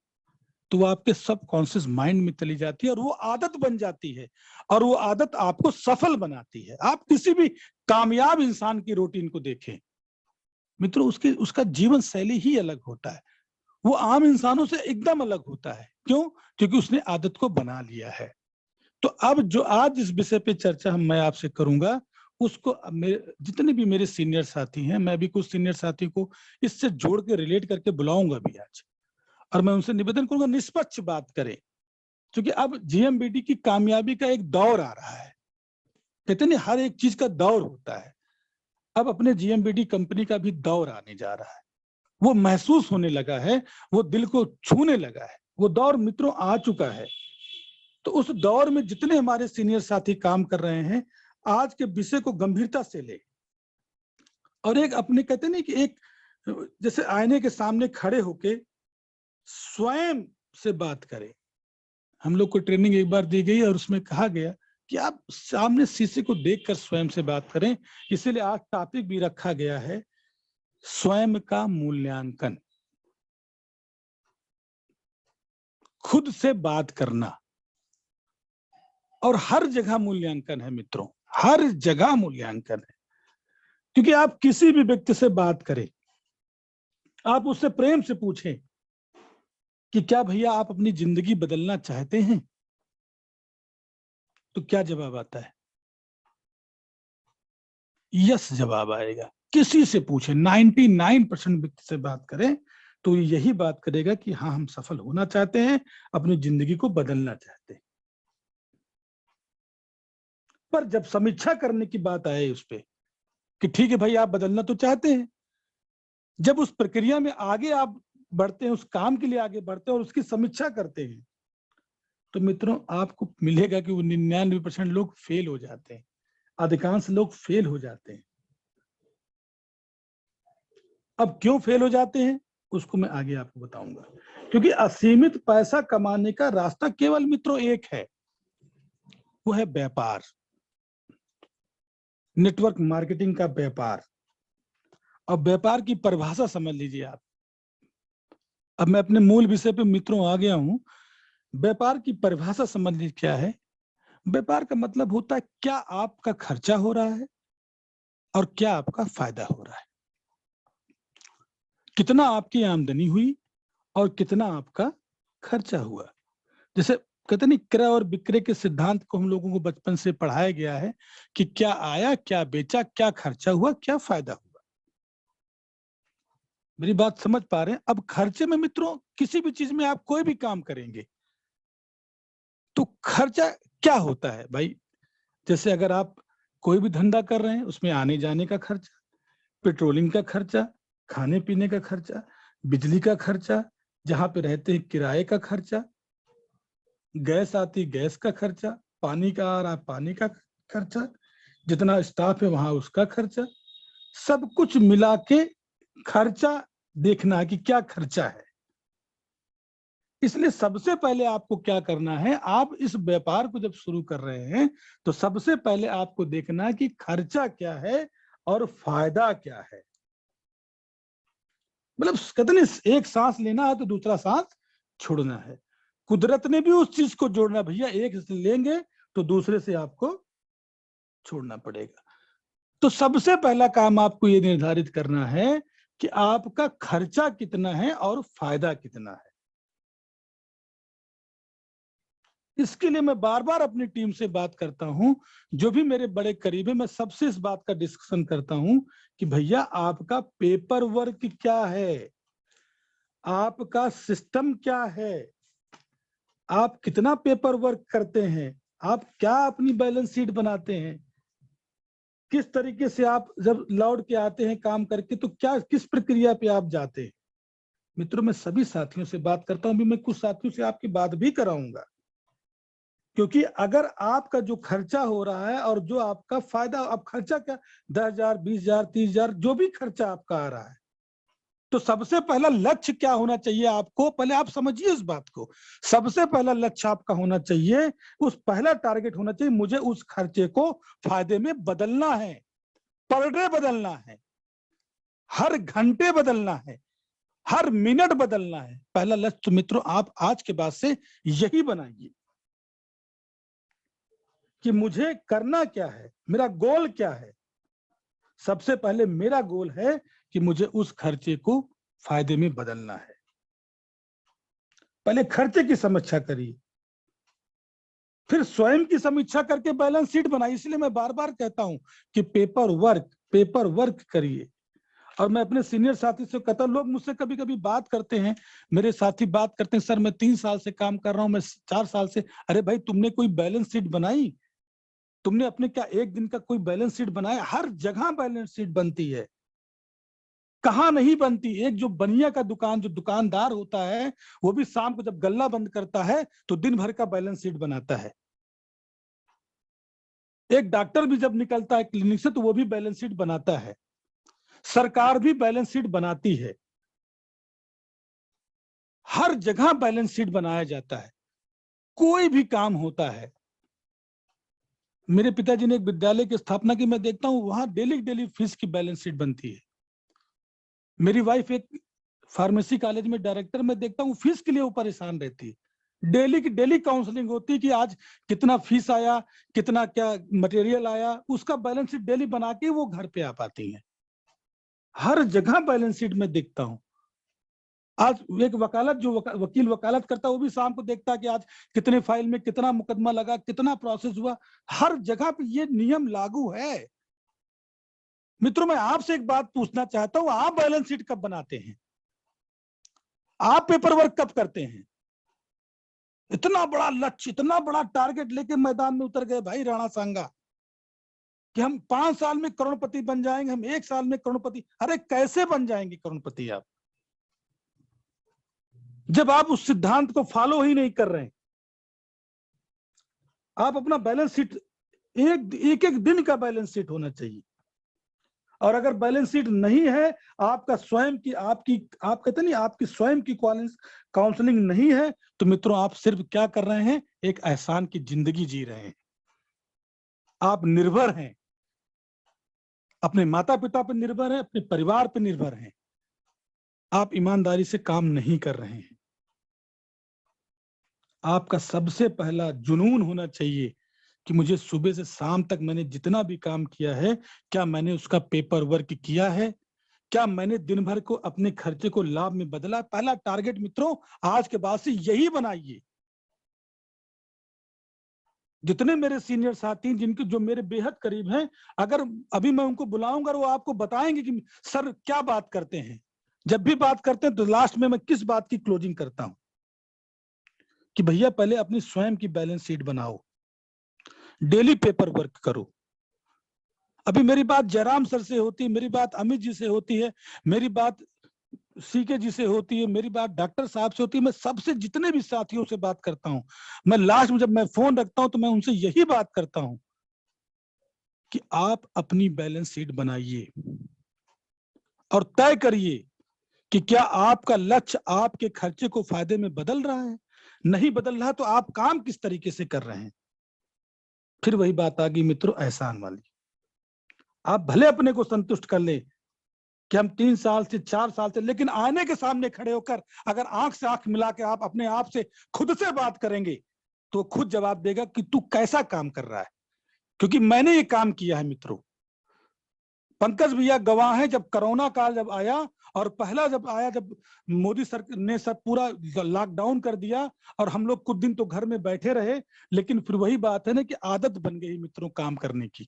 तो वो आपके सबकॉन्शियस माइंड में चली जाती है और वो आदत बन जाती है, और वो आदत आपको सफल बनाती है। आप किसी भी कामयाब इंसान की रूटीन को देखें मित्रों, उसका जीवन शैली ही अलग होता है, वो आम इंसानों से एकदम अलग होता है। क्यों? क्योंकि उसने आदत को बना लिया है। तो अब जो आज इस विषय पे चर्चा मैं आपसे करूंगा, उसको जितने भी मेरे सीनियर साथी हैं, मैं भी कुछ सीनियर साथी को इससे जोड़ के रिलेट करके बुलाऊंगा भी आज, और मैं उनसे निवेदन करूंगा निष्पक्ष बात करें, क्योंकि अब जीएमबीडी की कामयाबी का एक दौर आ रहा है। कहते नहीं हर एक चीज का दौर होता है, अब अपने जीएमबीडी कंपनी का भी दौर आने जा रहा है। वो महसूस होने लगा है, वो दिल को छूने लगा है, वो दौर मित्रों आ चुका है। तो उस दौर में जितने हमारे सीनियर साथी काम कर रहे हैं, आज के विषय को गंभीरता से ले, और एक अपने कहते नहीं कि एक जैसे आईने के सामने खड़े होके स्वयं से बात करें। हम लोग को ट्रेनिंग एक बार दी गई और उसमें कहा गया कि आप सामने शीशे को देखकर स्वयं से बात करें। इसीलिए आज टॉपिक भी रखा गया है स्वयं का मूल्यांकन, खुद से बात करना। और हर जगह मूल्यांकन है मित्रों, हर जगह मूल्यांकन है, क्योंकि आप किसी भी व्यक्ति से बात करें, आप उससे प्रेम से पूछें कि क्या भैया आप अपनी जिंदगी बदलना चाहते हैं, तो क्या जवाब आता है? यस जवाब आएगा। किसी से पूछे, 99% व्यक्ति से बात करें तो यही बात करेगा कि हाँ हम सफल होना चाहते हैं, अपनी जिंदगी को बदलना चाहते हैं। पर जब समीक्षा करने की बात आए उस पे कि ठीक है भाई आप बदलना तो चाहते हैं, जब उस प्रक्रिया में आगे आप बढ़ते हैं, उस काम के लिए आगे बढ़ते हैं और उसकी समीक्षा करते हैं, तो मित्रों आपको मिलेगा कि वो 99% लोग फेल हो जाते हैं, अधिकांश लोग फेल हो जाते हैं। अब क्यों फेल हो जाते हैं उसको मैं आगे आपको बताऊंगा, क्योंकि असीमित पैसा कमाने का रास्ता केवल मित्रों एक है, वो है व्यापार, नेटवर्क मार्केटिंग का व्यापार। अब व्यापार की परिभाषा समझ लीजिए आप। अब मैं अपने मूल विषय पे मित्रों आ गया हूं। व्यापार की परिभाषा समझ लीजिए क्या है। व्यापार का मतलब होता है क्या आपका खर्चा हो रहा है और क्या आपका फायदा हो रहा है, कितना आपकी आमदनी हुई और कितना आपका खर्चा हुआ। जैसे कहते नहीं क्रय और विक्रय के सिद्धांत को हम लोगों को बचपन से पढ़ाया गया है कि क्या आया, क्या बेचा, क्या खर्चा हुआ, क्या फायदा हुआ। मेरी बात समझ पा रहे हैं? अब खर्चे में मित्रों किसी भी चीज में आप कोई भी काम करेंगे तो खर्चा क्या होता है भाई। जैसे अगर आप कोई भी धंधा कर रहे हैं उसमें आने जाने का खर्चा, पेट्रोलिंग का खर्चा, खाने पीने का खर्चा, बिजली का खर्चा, जहां पे रहते हैं किराए का खर्चा, गैस आती गैस का खर्चा, पानी का आ रहा पानी का खर्चा, जितना स्टाफ है वहां उसका खर्चा, सब कुछ मिला के खर्चा देखना है कि क्या खर्चा है। इसलिए सबसे पहले आपको क्या करना है, आप इस व्यापार को जब शुरू कर रहे हैं तो सबसे पहले आपको देखना है कि खर्चा क्या है और फायदा क्या है। मतलब कहते नहीं एक सांस लेना है तो दूसरा सांस छोड़ना है। कुदरत ने भी उस चीज को जोड़ना, भैया एक से लेंगे तो दूसरे से आपको छोड़ना पड़ेगा। तो सबसे पहला काम आपको ये निर्धारित करना है कि आपका खर्चा कितना है और फायदा कितना है। इसके लिए मैं बार बार अपनी टीम से बात करता हूं, जो भी मेरे बड़े करीब है, मैं सबसे इस बात का डिस्कशन करता हूं कि भैया आपका पेपर वर्क क्या है, आपका सिस्टम क्या है, आप कितना पेपर वर्क करते हैं, आप क्या अपनी बैलेंस शीट बनाते हैं, किस तरीके से आप जब लौट के आते हैं काम करके तो क्या किस प्रक्रिया पे आप जाते हैं। मित्रों, मैं सभी साथियों से बात करता हूं, भी मैं कुछ साथियों से आपकी बात भी कराऊंगा, क्योंकि अगर आपका जो खर्चा हो रहा है और जो आपका फायदा, आप खर्चा क्या 10,000 20,000 30,000 जो भी खर्चा आपका आ रहा है, तो सबसे पहला लक्ष्य क्या होना चाहिए आपको, पहले आप समझिए इस बात को। सबसे पहला लक्ष्य आपका होना चाहिए, उस पहला टारगेट होना चाहिए, मुझे उस खर्चे को फायदे में बदलना है, पर डे बदलना है, हर घंटे बदलना है, हर मिनट बदलना है। पहला लक्ष्य तो मित्रों आप आज के बाद से यही बनाइए कि मुझे करना क्या है, मेरा गोल क्या है। सबसे पहले मेरा गोल है कि मुझे उस खर्चे को फायदे में बदलना है। पहले खर्चे की समीक्षा करिए, फिर स्वयं की समीक्षा करके बैलेंस शीट बनाइए। इसलिए मैं बार बार कहता हूं कि पेपर वर्क करिए। और मैं अपने सीनियर साथी से कहता हूं, लोग मुझसे कभी कभी बात करते हैं, मेरे साथी बात करते हैं, सर मैं 3 साल से काम कर रहा हूं, मैं 4 साल से। अरे भाई, तुमने कोई बैलेंस शीट बनाई? तुमने अपने क्या एक दिन का कोई बैलेंस शीट बनाया? हर जगह बैलेंस शीट बनती है, कहाँ नहीं बनती? एक जो बनिया का दुकान, जो दुकानदार होता है, वो भी शाम को जब गल्ला बंद करता है तो दिन भर का बैलेंस शीट बनाता है। एक डॉक्टर भी जब निकलता है क्लिनिक से तो वो भी बैलेंस शीट बनाता है। सरकार भी बैलेंस शीट बनाती है, हर जगह बैलेंस शीट बनाया जाता है, कोई भी काम होता है। मेरे पिताजी ने एक विद्यालय की स्थापना की, मैं देखता हूं वहां डेली फीस की बैलेंस शीट बनती है। मेरी वाइफ एक फार्मेसी कॉलेज में डायरेक्टर, मैं देखता हूँ फीस के लिए वो परेशान रहती है। डेली की डेली काउंसलिंग होती है कि आज कितना फीस आया, कितना क्या मटेरियल आया, उसका बैलेंस शीट डेली बना के वो घर पे आ पाती हैं। हर जगह बैलेंस शीट में देखता हूँ। आज एक वकालत जो वकील वकालत करता है, वो भी शाम को देखता है कि आज कितने फाइल में कितना मुकदमा लगा, कितना प्रोसेस हुआ। हर जगह पे ये नियम लागू है। मित्रों, मैं आपसे एक बात पूछना चाहता हूं, आप बैलेंस शीट कब बनाते हैं? आप पेपर वर्क कब करते हैं? इतना बड़ा लक्ष्य, इतना बड़ा टारगेट लेके मैदान में उतर गए भाई राणा सांगा कि हम 5 साल में करोड़पति बन जाएंगे, हम 1 साल में करोड़पति। अरे कैसे बन जाएंगे करोड़पति आप, जब आप उस सिद्धांत को फॉलो ही नहीं कर रहे हैं। आप अपना बैलेंस शीट एक दिन का बैलेंस शीट होना चाहिए। और अगर बैलेंस शीट नहीं है, आपका स्वयं की आप कहते नहीं, आपकी स्वयं की काउंसलिंग नहीं है, तो मित्रों आप सिर्फ क्या कर रहे हैं, एक एहसान की जिंदगी जी रहे हैं। आप निर्भर हैं, अपने माता पिता पर निर्भर हैं, अपने परिवार पर निर्भर हैं। आप ईमानदारी से काम नहीं कर रहे हैं। आपका सबसे पहला जुनून होना चाहिए कि मुझे सुबह से शाम तक मैंने जितना भी काम किया है, क्या मैंने उसका पेपर वर्क किया है, क्या मैंने दिन भर को अपने खर्चे को लाभ में बदला। पहला टारगेट मित्रों आज के बाद से यही बनाइए। जितने मेरे सीनियर साथी जिनके जो मेरे बेहद करीब हैं, अगर अभी मैं उनको बुलाऊंगा वो आपको बताएंगे कि सर क्या बात करते हैं। जब भी बात करते हैं तो लास्ट में मैं किस बात की क्लोजिंग करता हूं कि भैया पहले अपनी स्वयं की बैलेंस शीट बनाओ, डेली पेपर वर्क करो। अभी मेरी बात जयराम सर से होती है, मेरी बात अमित जी से होती है, मेरी बात सीके जी से होती है, मेरी बात डॉक्टर साहब से होती है। मैं सबसे जितने भी साथियों से बात करता हूं, मैं लास्ट में जब मैं फोन रखता हूं तो मैं उनसे यही बात करता हूं कि आप अपनी बैलेंस शीट बनाइए और तय करिए कि क्या आपका लक्ष्य आपके खर्चे को फायदे में बदल रहा है। नहीं बदल रहा तो आप काम किस तरीके से कर रहे हैं। फिर वही बात आ गई मित्रों एहसान वाली। आप भले अपने को संतुष्ट कर ले कि हम 3 साल से 4 साल से, लेकिन आईने के सामने खड़े होकर अगर आंख से आंख मिला के आप अपने आप से खुद से बात करेंगे तो खुद जवाब देगा कि तू कैसा काम कर रहा है, क्योंकि मैंने ये काम किया है मित्रों। पंकज भैया गवाह है, जब कोरोना काल जब आया और पहला जब आया, जब मोदी सरकार ने सब पूरा लॉकडाउन कर दिया और हम लोग कुछ दिन तो घर में बैठे रहे, लेकिन फिर वही बात है ना कि आदत बन गई मित्रों काम करने की,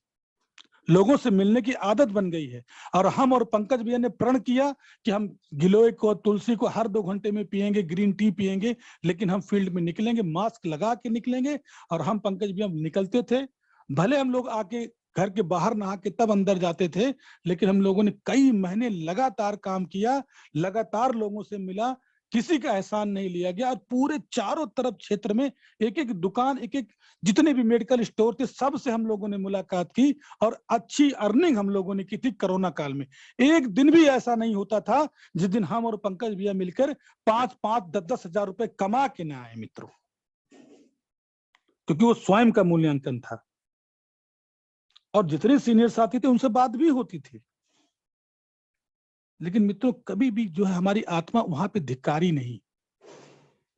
लोगों से मिलने की आदत बन गई है। और हम और पंकज भैया ने प्रण किया कि हम गिलोय को, तुलसी को हर 2 घंटे में पिएंगे, ग्रीन टी पिएंगे, लेकिन हम फील्ड में निकलेंगे, मास्क लगा के निकलेंगे। और हम पंकज भैया निकलते थे, भले हम लोग आके घर के बाहर नहा के तब अंदर जाते थे, लेकिन हम लोगों ने कई महीने लगातार काम किया, लगातार लोगों से मिला, किसी का एहसान नहीं लिया गया। और पूरे चारों तरफ क्षेत्र में एक एक दुकान, एक एक जितने भी मेडिकल स्टोर थे, सबसे हम लोगों ने मुलाकात की और अच्छी अर्निंग हम लोगों ने की थी कोरोना काल में। एक दिन भी ऐसा नहीं होता था जिस दिन हम और पंकज भैया मिलकर 5-5, 10-10 हजार रुपए कमा के ना आए मित्रों, क्योंकि वो स्वयं का मूल्यांकन था। और जितने सीनियर साथी थे उनसे बात भी होती थी, लेकिन मित्रों कभी भी जो है हमारी आत्मा वहां पे धिक्कारी नहीं।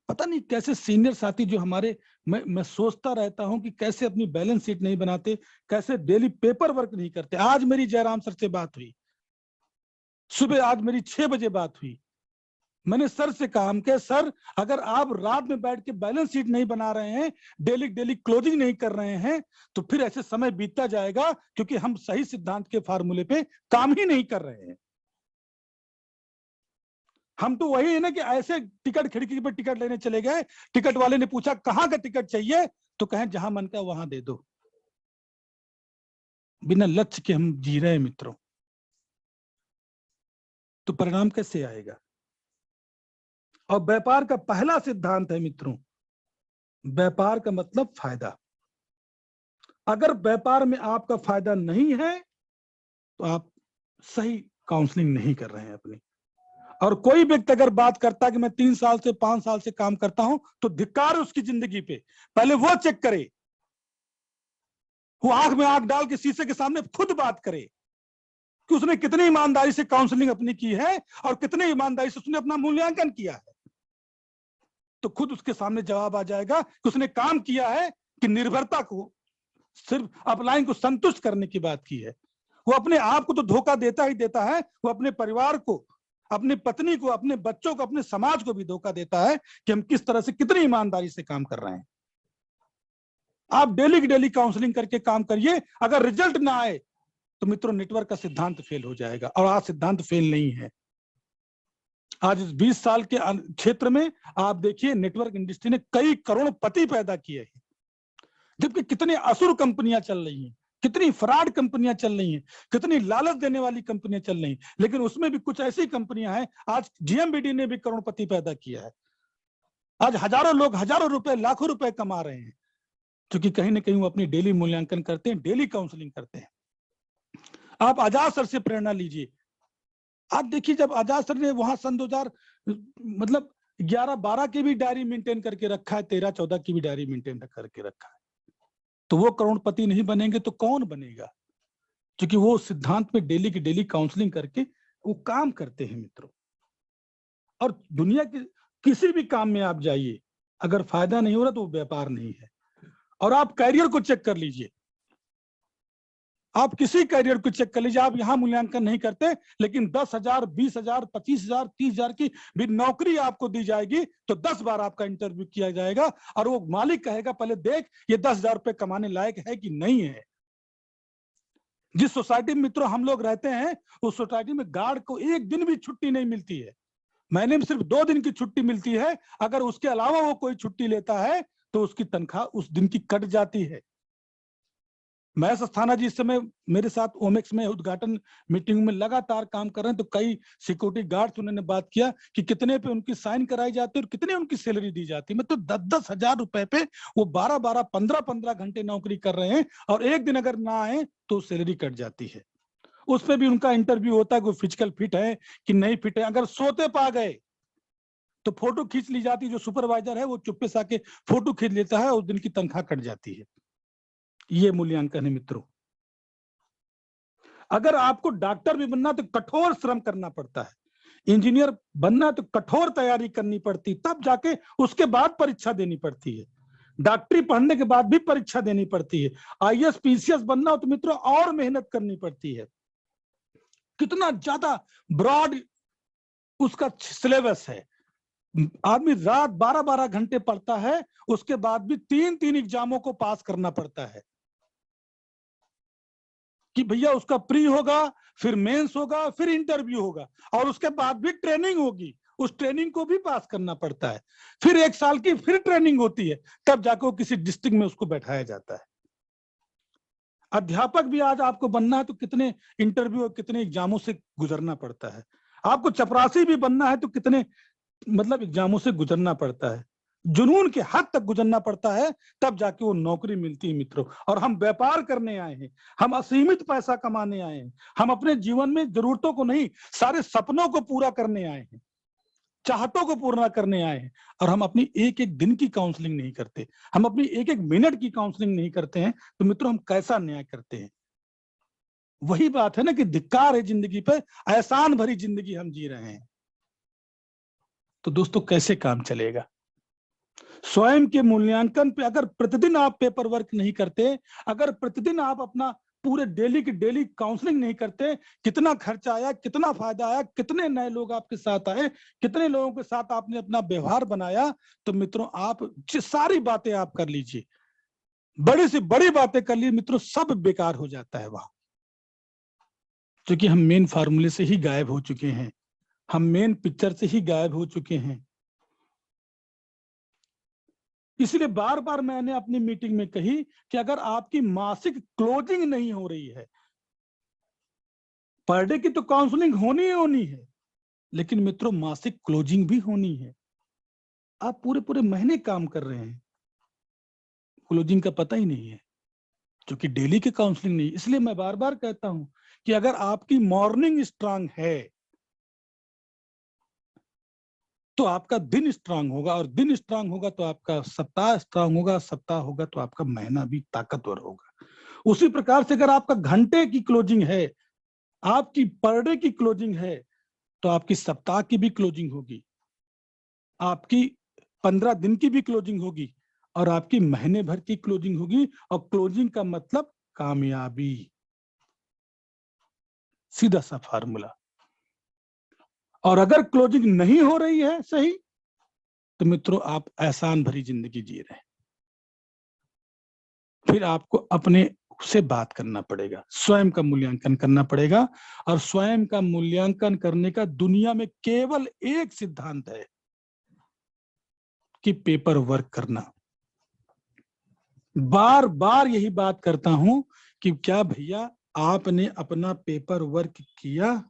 पता नहीं कैसे सीनियर साथी जो हमारे, मैं सोचता रहता हूं कि कैसे अपनी बैलेंस शीट नहीं बनाते, कैसे डेली पेपर वर्क नहीं करते। आज मेरी जयराम सर से बात हुई सुबह, आज मेरी 6 बजे बात हुई। मैंने सर से कहा कि सर अगर आप रात में बैठ के बैलेंस शीट नहीं बना रहे हैं, डेली डेली क्लोजिंग नहीं कर रहे हैं, तो फिर ऐसे समय बीतता जाएगा, क्योंकि हम सही सिद्धांत के फार्मूले पे काम ही नहीं कर रहे हैं। हम तो वही है ना कि ऐसे टिकट, खिड़की पर टिकट लेने चले गए, टिकट वाले ने पूछा कहां का टिकट चाहिए, तो कहें जहां मन का वहां दे दो। बिना लक्ष्य के हम जी रहे हैं मित्रों, तो परिणाम कैसे आएगा। और व्यापार का पहला सिद्धांत है मित्रों, व्यापार का मतलब फायदा। अगर व्यापार में आपका फायदा नहीं है तो आप सही काउंसलिंग नहीं कर रहे हैं अपनी। और कोई व्यक्ति अगर बात करता है कि मैं 3 साल से 5 साल से काम करता हूं, तो धिक्कार उसकी जिंदगी पे। पहले वो चेक करे, वो आंख में आंख डाल के शीशे के सामने खुद बात करे कि उसने कितनी ईमानदारी से काउंसलिंग अपनी की है और कितनी ईमानदारी से उसने अपना मूल्यांकन किया है। तो खुद उसके सामने जवाब आ जाएगा कि उसने काम किया है कि निर्भरता को, सिर्फ अपलाइन को संतुष्ट करने की बात की है। वो अपने आप को तो धोखा देता ही देता है, वो अपने परिवार को, अपनी पत्नी को, अपने बच्चों को, अपने समाज को भी धोखा देता है कि हम किस तरह से, कितनी ईमानदारी से काम कर रहे हैं। आप डेली की डेली काउंसलिंग करके काम करिए, अगर रिजल्ट ना आए तो मित्रों नेटवर्क का सिद्धांत फेल हो जाएगा। और आज सिद्धांत फेल नहीं है। आज इस 20 साल के क्षेत्र में आप देखिए नेटवर्क इंडस्ट्री ने कई करोड़पति पैदा किए हैं, जबकि कितनी असुर कंपनियां चल रही हैं, कितनी फ्रॉड कंपनियां चल रही हैं, कितनी लालच देने वाली कंपनियां चल रही हैं, लेकिन उसमें भी कुछ ऐसी कंपनियां हैं, आज जीएमबीडी ने भी करोड़पति पैदा किया है। आज हजारों लोग हजारों रुपए, लाखों रुपए कमा रहे हैं, क्योंकि कहीं ना कहीं वो अपनी डेली मूल्यांकन करते हैं, डेली काउंसलिंग करते हैं। आप आजाद सर से प्रेरणा लीजिए। आप देखिए जब आजाद सर ने वहां सन 2000 मतलब 11-12 की भी डायरी मेंटेन करके रखा है, 13-14 की भी डायरी मेंटेन करके रखा है, तो वो करोड़पति नहीं बनेंगे तो कौन बनेगा? क्योंकि वो सिद्धांत में डेली की डेली काउंसलिंग करके वो काम करते हैं मित्रों। और दुनिया के किसी भी काम में आप जाइए, अगर फायदा नहीं हो रहा तो वो व्यापार नहीं है। और आप कैरियर को चेक कर लीजिए, आप किसी कैरियर को चेक कर लीजिए, आप यहां मूल्यांकन नहीं करते, लेकिन 10,000, 20,000, 25,000, 30,000 की भी नौकरी आपको दी जाएगी, तो 10 बार आपका इंटरव्यू किया जाएगा और वो मालिक कहेगा पहले देख ये 10,000 रुपए कमाने लायक है कि नहीं है। जिस सोसाइटी में मित्रों हम लोग रहते हैं, उस सोसाइटी में गार्ड को एक दिन भी छुट्टी नहीं मिलती है, महीने में सिर्फ 2 दिन की छुट्टी मिलती है। अगर उसके अलावा वो कोई छुट्टी लेता है तो उसकी तनख्वाह उस दिन की कट जाती है। महेश अस्थाना जी इस समय मेरे साथ ओमेक्स में उद्घाटन मीटिंग में लगातार काम कर रहे हैं, तो कई सिक्योरिटी गार्ड्स उन्होंने बात किया कि कितने पे उनकी साइन कराई जाती है और कितने उनकी सैलरी दी जाती है। मतलब 10-10 हजार रुपए पे वो 12-12, 15-15 घंटे नौकरी कर रहे हैं, और एक दिन अगर ना आए तो सैलरी कट जाती है। उस पर भी उनका इंटरव्यू होता है, कोई फिजिकल फिट है कि नहीं फिट है। अगर सोते पा गए तो फोटो खींच ली जाती है, जो सुपरवाइजर है वो चुप्पे से आके फोटो खींच लेता है, उस दिन की तनख्वाह कट जाती है। ये मूल्यांकन है मित्रों। अगर आपको डॉक्टर भी बनना तो कठोर श्रम करना पड़ता है, इंजीनियर बनना तो कठोर तैयारी करनी पड़ती, तब जाके उसके बाद परीक्षा देनी पड़ती है। डॉक्टरी पढ़ने के बाद भी परीक्षा देनी पड़ती है। आईएएस पीसीएस बनना हो तो मित्रों और मेहनत करनी पड़ती है। कितना ज्यादा ब्रॉड उसका सिलेबस है। आदमी रात 12-12 घंटे पढ़ता है, उसके बाद भी 3-3 एग्जामों को पास करना पड़ता है कि भैया उसका प्री होगा, फिर मेंस होगा, फिर इंटरव्यू होगा, और उसके बाद भी ट्रेनिंग होगी, उस ट्रेनिंग को भी पास करना पड़ता है, फिर 1 साल की फिर ट्रेनिंग होती है, तब जाकर वो किसी डिस्ट्रिक्ट में उसको बैठाया जाता है। अध्यापक भी आज आपको बनना है तो कितने इंटरव्यू और कितने एग्जामों से गुजरना पड़ता है। आपको चपरासी भी बनना है तो कितने मतलब एग्जामों से गुजरना पड़ता है, जुनून के हद तक गुजरना पड़ता है, तब जाके वो नौकरी मिलती है मित्रों। और हम व्यापार करने आए हैं, हम असीमित पैसा कमाने आए हैं, हम अपने जीवन में जरूरतों को नहीं, सारे सपनों को पूरा करने आए हैं, चाहतों को पूरा करने आए हैं। और हम अपनी एक एक दिन की काउंसलिंग नहीं करते, हम अपनी एक एक मिनट की काउंसलिंग नहीं करते हैं, तो मित्रों हम कैसा न्याय करते हैं? वही बात है ना कि धिक्कार है जिंदगी पे, एहसान भरी जिंदगी हम जी रहे हैं। तो दोस्तों कैसे काम चलेगा? स्वयं के मूल्यांकन पे अगर प्रतिदिन आप पेपर वर्क नहीं करते, अगर प्रतिदिन आप अपना पूरे डेली की डेली काउंसलिंग नहीं करते, कितना खर्चा आया, कितना फायदा आया, कितने नए लोग आपके साथ आए, कितने लोगों के साथ आपने अपना व्यवहार बनाया, तो मित्रों आप सारी बातें आप कर लीजिए, बड़ी से बड़ी बातें कर ली मित्रों, सब बेकार हो जाता है वहां, क्योंकि हम मेन फार्मूले से ही गायब हो चुके हैं, हम मेन पिक्चर से ही गायब हो चुके हैं। इसलिए बार बार मैंने अपनी मीटिंग में कही कि अगर आपकी मासिक क्लोजिंग नहीं हो रही है, पर डे की तो काउंसलिंग होनी ही होनी है, लेकिन मित्रों मासिक क्लोजिंग भी होनी है। आप पूरे पूरे महीने काम कर रहे हैं, क्लोजिंग का पता ही नहीं है, क्योंकि डेली की काउंसलिंग नहीं। इसलिए मैं बार बार कहता हूं कि अगर आपकी मॉर्निंग स्ट्रांग है तो आपका दिन स्ट्रांग होगा, और दिन स्ट्रांग होगा तो आपका सप्ताह स्ट्रांग होगा, सप्ताह होगा तो आपका महीना भी ताकतवर होगा। उसी प्रकार से अगर आपका घंटे की क्लोजिंग है, आपकी पर डे की क्लोजिंग है, तो आपकी सप्ताह की भी क्लोजिंग होगी, आपकी 15 दिन की भी क्लोजिंग होगी, और आपकी महीने भर की क्लोजिंग होगी। और क्लोजिंग का मतलब कामयाबी, सीधा सा फार्मूला। और अगर क्लोजिंग नहीं हो रही है सही, तो मित्रों आप एहसान भरी जिंदगी जी रहे हैं। फिर आपको अपने से बात करना पड़ेगा, स्वयं का मूल्यांकन करना पड़ेगा। और स्वयं का मूल्यांकन करने का दुनिया में केवल एक सिद्धांत है कि पेपर वर्क करना। बार बार यही बात करता हूं कि क्या भैया आपने अपना पेपर वर्क किया?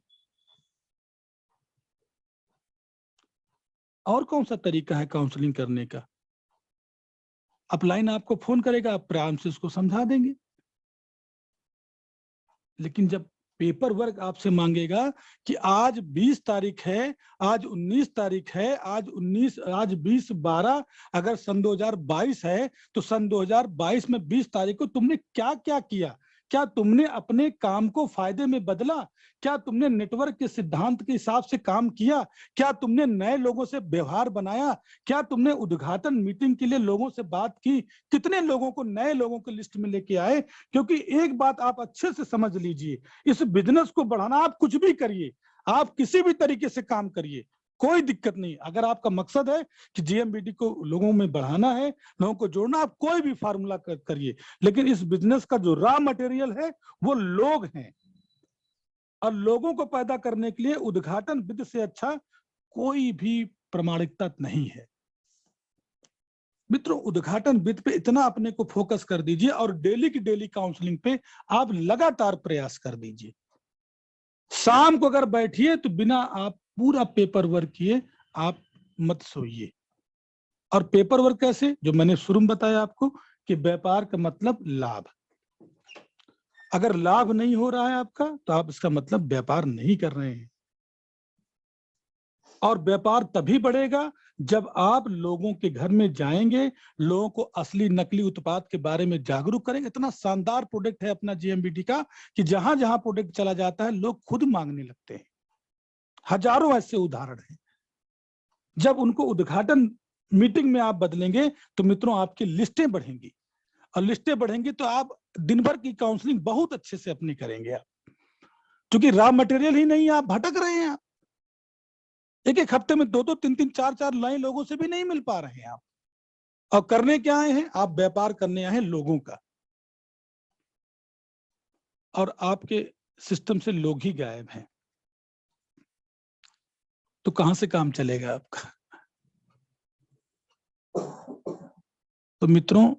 और कौन सा तरीका है काउंसलिंग करने का? अपलाइन आपको फोन करेगा, आप प्रेम से उसको समझा देंगे, लेकिन जब पेपर वर्क आपसे मांगेगा कि आज 20 तारीख है, आज 19 तारीख है, आज 20/12, अगर सन 2022 है तो सन 2022 में 20 तारीख को तुमने क्या क्या किया? क्या तुमने अपने काम को फायदे में बदला? क्या तुमने नेटवर्क के सिद्धांत के हिसाब से काम किया? क्या तुमने नए लोगों से व्यवहार बनाया? क्या तुमने उद्घाटन मीटिंग के लिए लोगों से बात की? कितने लोगों को, नए लोगों को लिस्ट में लेके आए? क्योंकि एक बात आप अच्छे से समझ लीजिए, इस बिजनेस को बढ़ाना, आप कुछ भी करिए, आप किसी भी तरीके से काम करिए, कोई दिक्कत नहीं। अगर आपका मकसद है कि जीएमबीडी को लोगों में बढ़ाना है, लोगों को जोड़ना, आप कोई भी फार्मूला करिए, लेकिन इस बिजनेस का जो रॉ मटेरियल है वो लोग हैं, और लोगों को पैदा करने के लिए उद्घाटन विधि से अच्छा कोई भी प्रामाणिकता नहीं है। मित्रों उद्घाटन विधि पे इतना अपने को फोकस कर दीजिए, और डेली की डेली काउंसलिंग पे आप लगातार प्रयास कर दीजिए। शाम को अगर बैठिए तो बिना आप पूरा पेपर वर्क किए आप मत सोइए। और पेपर वर्क कैसे? जो मैंने शुरू में बताया आपको कि व्यापार का मतलब लाभ। अगर लाभ नहीं हो रहा है आपका, तो आप इसका मतलब व्यापार नहीं कर रहे हैं। और व्यापार तभी बढ़ेगा जब आप लोगों के घर में जाएंगे, लोगों को असली नकली उत्पाद के बारे में जागरूक करेंगे। इतना शानदार प्रोडक्ट है अपना जीएमबीटी का कि जहां जहां प्रोडक्ट चला जाता है लोग खुद मांगने लगते हैं। हजारों ऐसे उदाहरण हैं। जब उनको उद्घाटन मीटिंग में आप बदलेंगे तो मित्रों आपकी लिस्टें बढ़ेंगी, और लिस्टें बढ़ेंगी तो आप दिन भर की काउंसलिंग बहुत अच्छे से अपनी करेंगे। आप क्योंकि रॉ मटेरियल ही नहीं, आप भटक रहे हैं। आप एक एक हफ्ते में 2-2, 3-3, 4-4 नए लोगों से भी नहीं मिल पा रहे हैं आप। और करने क्या आए हैं आप? व्यापार करने आए हैं लोगों का, और आपके सिस्टम से लोग ही गायब हैं, तो कहां से काम चलेगा आपका? तो मित्रों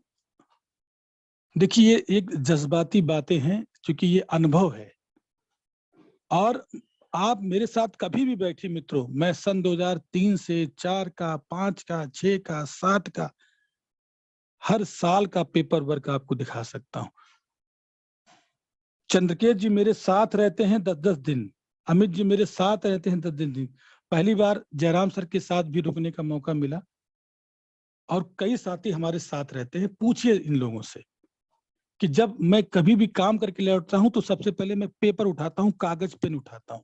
देखिए, ये एक जज्बाती बातें हैं क्योंकि ये अनुभव है। और आप मेरे साथ कभी भी बैठिए मित्रों, मैं सन 2003 से 4 का, 5 का, 6 का, 7 का हर साल का पेपर वर्क आपको दिखा सकता हूं। चंद्रकेश जी मेरे साथ रहते हैं 10-10 दिन, अमित जी मेरे साथ रहते हैं 10 दिन। पहली बार जयराम सर के साथ भी रुकने का मौका मिला, और कई साथी हमारे साथ रहते हैं। पूछिए इन लोगों से कि जब मैं कभी भी काम करके लौटता हूं तो सबसे पहले मैं पेपर उठाता हूं, कागज पेन उठाता हूं।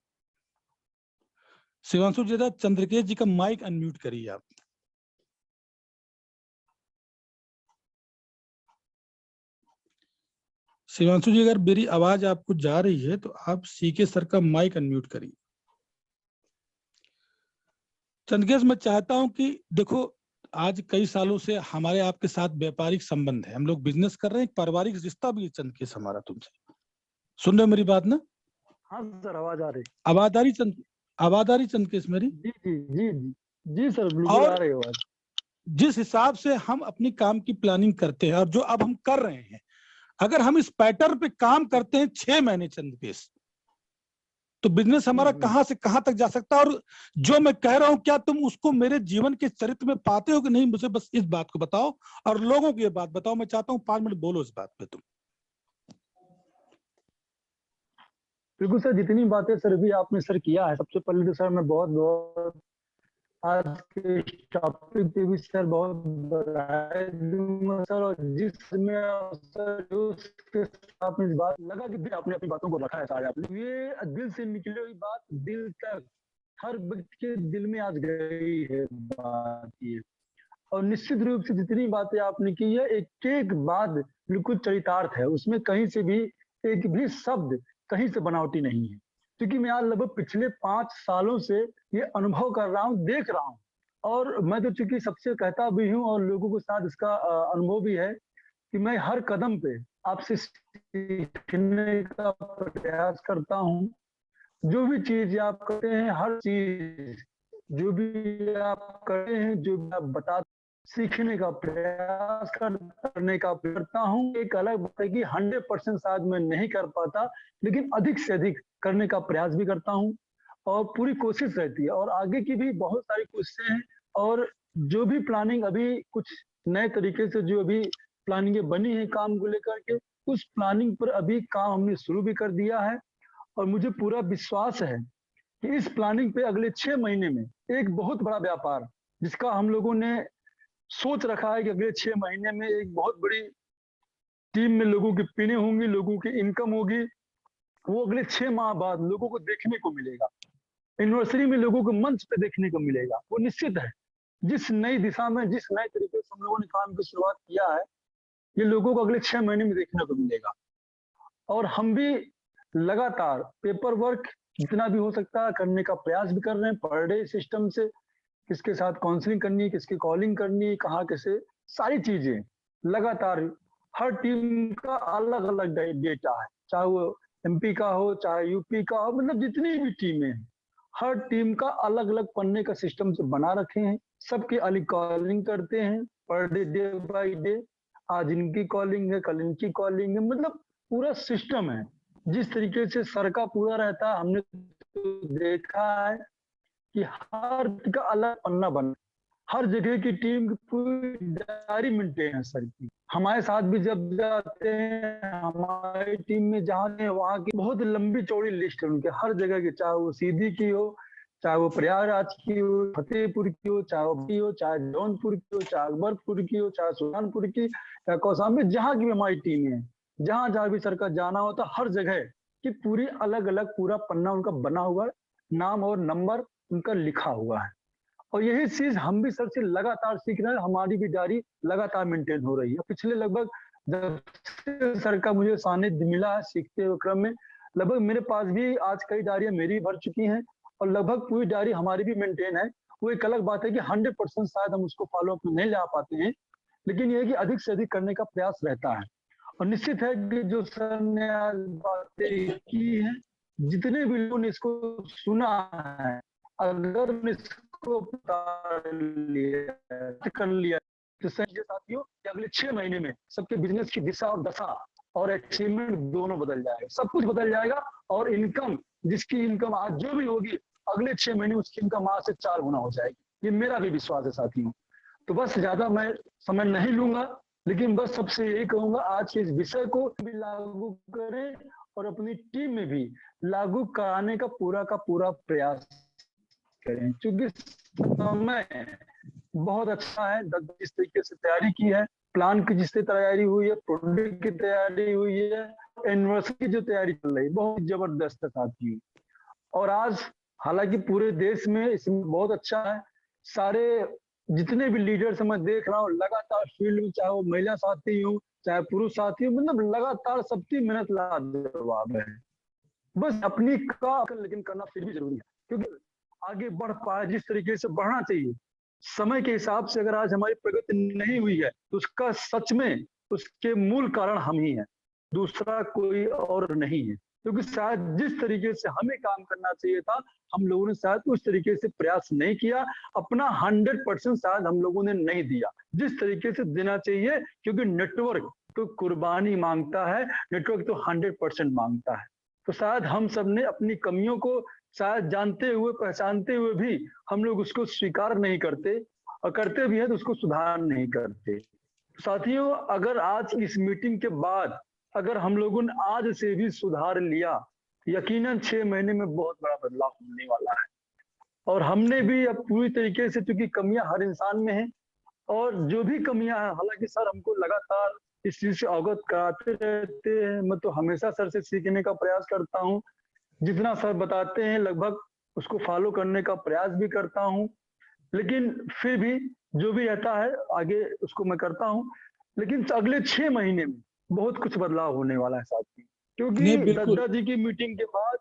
शिवांशु जी, चंद्रकेश जी का माइक अनम्यूट करिए आप। शिवांशु जी, अगर मेरी आवाज आपको जा रही है तो आप सीके सर का माइक अनम्यूट करिए। चंद्रकेश, मैं चाहता हूं कि देखो, आज कई सालों से हमारे आपके साथ व्यापारिक संबंध है, हम लोग बिजनेस कर रहे हैं, एक पारिवारिक रिश्ता भी है चंद्रकेश हमारा तुमसे। सुन रहे हो मेरी बात ना? हाँ सर, आवाज आ रही। आवाज आ रही आवाज आ रही चंद्रकेश मेरी? जी जी जी जी जी सर, बिल्कुल आ और रही आवाज। जिस हिसाब से हम अपनी काम की प्लानिंग करते हैं और जो अब हम कर रहे हैं, अगर हम इस पैटर्न पे काम करते हैं 6 महीने चंद्रकेश, तो बिजनेस हमारा कहां से कहां तक जा सकता है। और जो मैं कह रहा हूं, क्या तुम उसको मेरे जीवन के चरित्र में पाते हो कि नहीं? मुझे बस इस बात को बताओ, और लोगों को ये बात बताओ। मैं चाहता हूं 5 मिनट बोलो इस बात पे तुम। बिल्कुल सर, जितनी बातें सर भी आपने सर किया है, सबसे पहले तो सर मैं बहुत बहुत आज के टॉपिक पे भी सर बहुत बधाई दूंगा सर। और जिस में सर उसके आपने इस बात लगा कि आपने अपनी बातों को रखा है सारे, आपने ये दिल से निकली हुई बात दिल तक हर व्यक्ति के दिल में आज गई है बात ये। और निश्चित रूप से जितनी बातें आपने की है, एक एक बात बिल्कुल चरितार्थ है, उसमें कहीं से भी एक भी शब्द कहीं से बनावटी नहीं है। क्योंकि मैं आज लगभग पिछले 5 सालों से ये अनुभव कर रहा हूँ, देख रहा हूँ। और मैं तो चूंकि सबसे कहता भी हूँ और लोगों के साथ इसका अनुभव भी है कि मैं हर कदम पे आपसे सीखने का प्रयास करता हूँ। जो भी चीज आप करते हैं, हर चीज जो भी आप करते हैं, जो भी आप बता, सीखने का प्रयास करने का करता हूँ। एक अलग बात है कि 100% शायद मैं नहीं कर पाता, लेकिन अधिक से अधिक करने का प्रयास भी करता हूँ और पूरी कोशिश रहती है। और आगे की भी बहुत सारी कोशिशें हैं, और जो भी प्लानिंग अभी कुछ नए तरीके से जो अभी प्लानिंगें बनी है काम को लेकर के, उस प्लानिंग पर अभी काम हमने शुरू भी कर दिया है। और मुझे पूरा विश्वास है कि इस प्लानिंग पे अगले 6 महीने में एक बहुत बड़ा व्यापार, जिसका हम लोगों ने सोच रखा है कि अगले 6 महीने में एक बहुत बड़ी टीम में लोगों की पिने होंगी, लोगों की इनकम होगी, वो अगले 6 माह बाद लोगों को देखने को मिलेगा। एनिवर्सरी में लोगों को मंच पे देखने को मिलेगा, वो निश्चित है। जिस नई दिशा में, जिस नए तरीके से हम लोगों ने काम की शुरुआत किया है, ये लोगों को अगले 6 महीने में देखने को मिलेगा। और हम भी लगातार पेपर वर्क जितना भी हो सकता है करने का प्रयास भी कर रहे हैं, पर डे सिस्टम से किसके साथ काउंसलिंग करनी है, किसकी कॉलिंग करनी है, कहाँ कैसे, सारी चीजें लगातार। हर टीम का अलग अलग डेटा है, चाहे वो एमपी का हो, चाहे यूपी का हो, मतलब जितनी भी टीमें हैं, हर टीम का अलग अलग पन्ने का सिस्टम से बना रखे हैं। सबकी अलग कॉलिंग करते हैं per day, day by day. आज इनकी कॉलिंग है, कल इनकी कॉलिंग है, मतलब पूरा सिस्टम है। जिस तरीके से सर का पूरा रहता है, हमने तो देखा है कि हर का अलग पन्ना बना, हर जगह की टीम की पूरी डायरी मेंटेन है सर की। हमारे साथ भी जब जाते हैं, हमारी टीम में जहाँ वहाँ की बहुत लंबी चौड़ी लिस्ट है उनके, हर जगह की, चाहे वो सीधी की हो, चाहे वो प्रयागराज की हो, फतेहपुर की हो, चाहे जौनपुर की हो, चाहे अकबरपुर की हो, चाहे सुल्तानपुर की या कौशाम्बी, जहाँ की भी हमारी टीम है, जहाँ जहाँ भी सर का जाना होता हर जगह की पूरी अलग अलग पूरा पन्ना उनका बना हुआ है, नाम और नंबर उनका लिखा हुआ है। और यही चीज हम भी सर से लगातार सीख रहे हैं, हमारी भी डायरी लगातार मेंटेन हो रही है। पिछले लगभग जब से सर का मुझे सानिध्य मिला है सीखते हुए क्रम में, लगभग मेरे पास भी आज कई डायरियां मेरी भर चुकी हैं और लगभग पूरी डायरी हमारी भी मेंटेन है। वो एक अलग बात है कि 100% शायद हम उसको फॉलो अप नहीं ला पाते हैं, लेकिन ये है कि अधिक से अधिक करने का प्रयास रहता है। और निश्चित है कि जो सर ने आज बातें की हैं, जितने भी लोगों ने इसको सुना है, अगर इसको कर लिया तो साथियों कि अगले 6 महीने में सबके बिजनेस की दिशा और दशा और अचीवमेंट दोनों बदल जाएगा, सब कुछ बदल जाएगा। और इनकम, जिसकी इनकम आज जो भी होगी, अगले 6 महीने उसकी इनकम आज से 4 गुना हो जाएगी। ये मेरा भी विश्वास है साथियों। तो बस ज्यादा मैं समय नहीं लूंगा, लेकिन बस सबसे यही कहूंगा, आज के इस विषय को भी लागू करें और अपनी टीम में भी लागू कराने का पूरा प्रयास करें, क्योंकि समय बहुत अच्छा है। जिस तरीके से तैयारी की है, प्लान की जिस तैयारी हुई है, प्रोडक्ट की तैयारी हुई है, एनिवर्सरी की जो तैयारी चल रही है, बहुत जबरदस्त है साथियों। और आज हालांकि पूरे देश में इसमें बहुत अच्छा है, सारे जितने भी लीडर्स मैं देख रहा हूँ लगातार फील्ड में, चाहे वो महिला साथी हो चाहे पुरुष साथी हो, मतलब लगातार सबकी मेहनत लाजवाब है। बस अपनी का लेकिन करना फिर भी जरूरी है, क्योंकि आगे बढ़ पाए जिस तरीके से बढ़ना चाहिए समय के हिसाब से, अगर आज हमारी प्रगति नहीं हुई है तो उसका सच में उसके मूल कारण हम ही हैं, दूसरा कोई और नहीं है। क्योंकि शायद जिस तरीके से हमें काम करना चाहिए था, हम लोगों ने शायद उस तरीके से प्रयास नहीं किया, अपना 100% शायद हम लोगों ने नहीं दिया जिस तरीके से देना चाहिए। क्योंकि नेटवर्क तो कुर्बानी मांगता है, नेटवर्क तो 100% मांगता है। तो शायद हम सब ने अपनी कमियों को शायद जानते हुए पहचानते हुए भी हम लोग उसको स्वीकार नहीं करते, और करते भी हैं तो उसको सुधार नहीं करते। साथियों, अगर आज इस मीटिंग के बाद अगर हम लोगों ने आज से भी सुधार लिया, यकीनन 6 महीने में बहुत बड़ा बदलाव होने वाला है। और हमने भी अब पूरी तरीके से, क्योंकि कमियां हर इंसान में हैं, और जो भी कमियां हैं, हालांकि सर हमको लगातार इस चीज से अवगत कराते रहते हैं, मैं तो हमेशा सर से सीखने का प्रयास करता हूँ, जितना सर बताते हैं लगभग उसको फॉलो करने का प्रयास भी करता हूँ, लेकिन फिर भी जो भी रहता है आगे उसको मैं करता हूँ। लेकिन अगले 6 महीने में बहुत कुछ बदलाव होने वाला है साथी, क्योंकि दद्दा जी की मीटिंग के बाद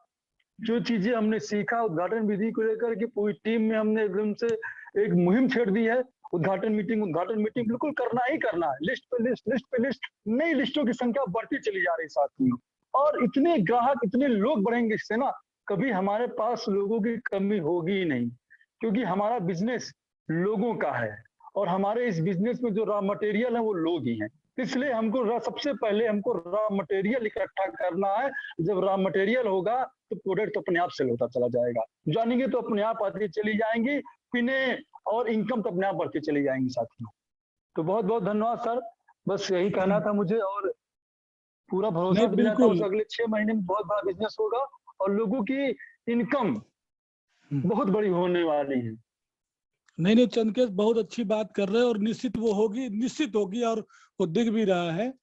जो चीजें हमने सीखा, उद्घाटन विधि को लेकर के पूरी टीम में हमने एकदम से एक मुहिम छेड़ दी है। उद्घाटन मीटिंग बिल्कुल करना ही करना है, लिस्ट पे लिस्ट, नई लिस्टों की संख्या बढ़ती चली जा रही साथियों। और इतने ग्राहक, इतने लोग बढ़ेंगे इससे ना, कभी हमारे पास लोगों की कमी होगी ही नहीं, क्योंकि हमारा बिजनेस लोगों का है और हमारे इस बिजनेस में जो रॉ मटेरियल है वो लोग ही हैं। इसलिए हमको सबसे पहले हमको रॉ मटेरियल इकट्ठा करना है। जब रॉ मटेरियल होगा तो प्रोडक्ट तो अपने आप सेल होता चला जाएगा, जानेंगे तो अपने आप आती चली जाएंगी, पीने और इनकम तो अपने आप बढ़ती चली जाएंगी साथियों। तो बहुत बहुत धन्यवाद सर, बस यही कहना था मुझे, और पूरा भरोसा दिलाता हूँ अगले 6 महीने में बहुत बड़ा बिजनेस होगा और लोगों की इनकम बहुत बड़ी होने वाली है। नहीं चंदकेश, बहुत अच्छी बात कर रहे हैं, और निश्चित होगी और वो दिख भी रहा है।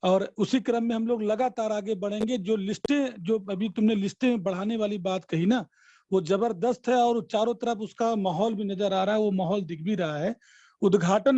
और उसी क्रम में हम लोग लगातार आगे बढ़ेंगे। जो लिस्टें, जो अभी तुमने लिस्टें बढ़ाने वाली बात कही ना, वो जबरदस्त है, और चारों तरफ उसका माहौल भी नजर आ रहा है, वो माहौल दिख भी रहा है। उद्घाटन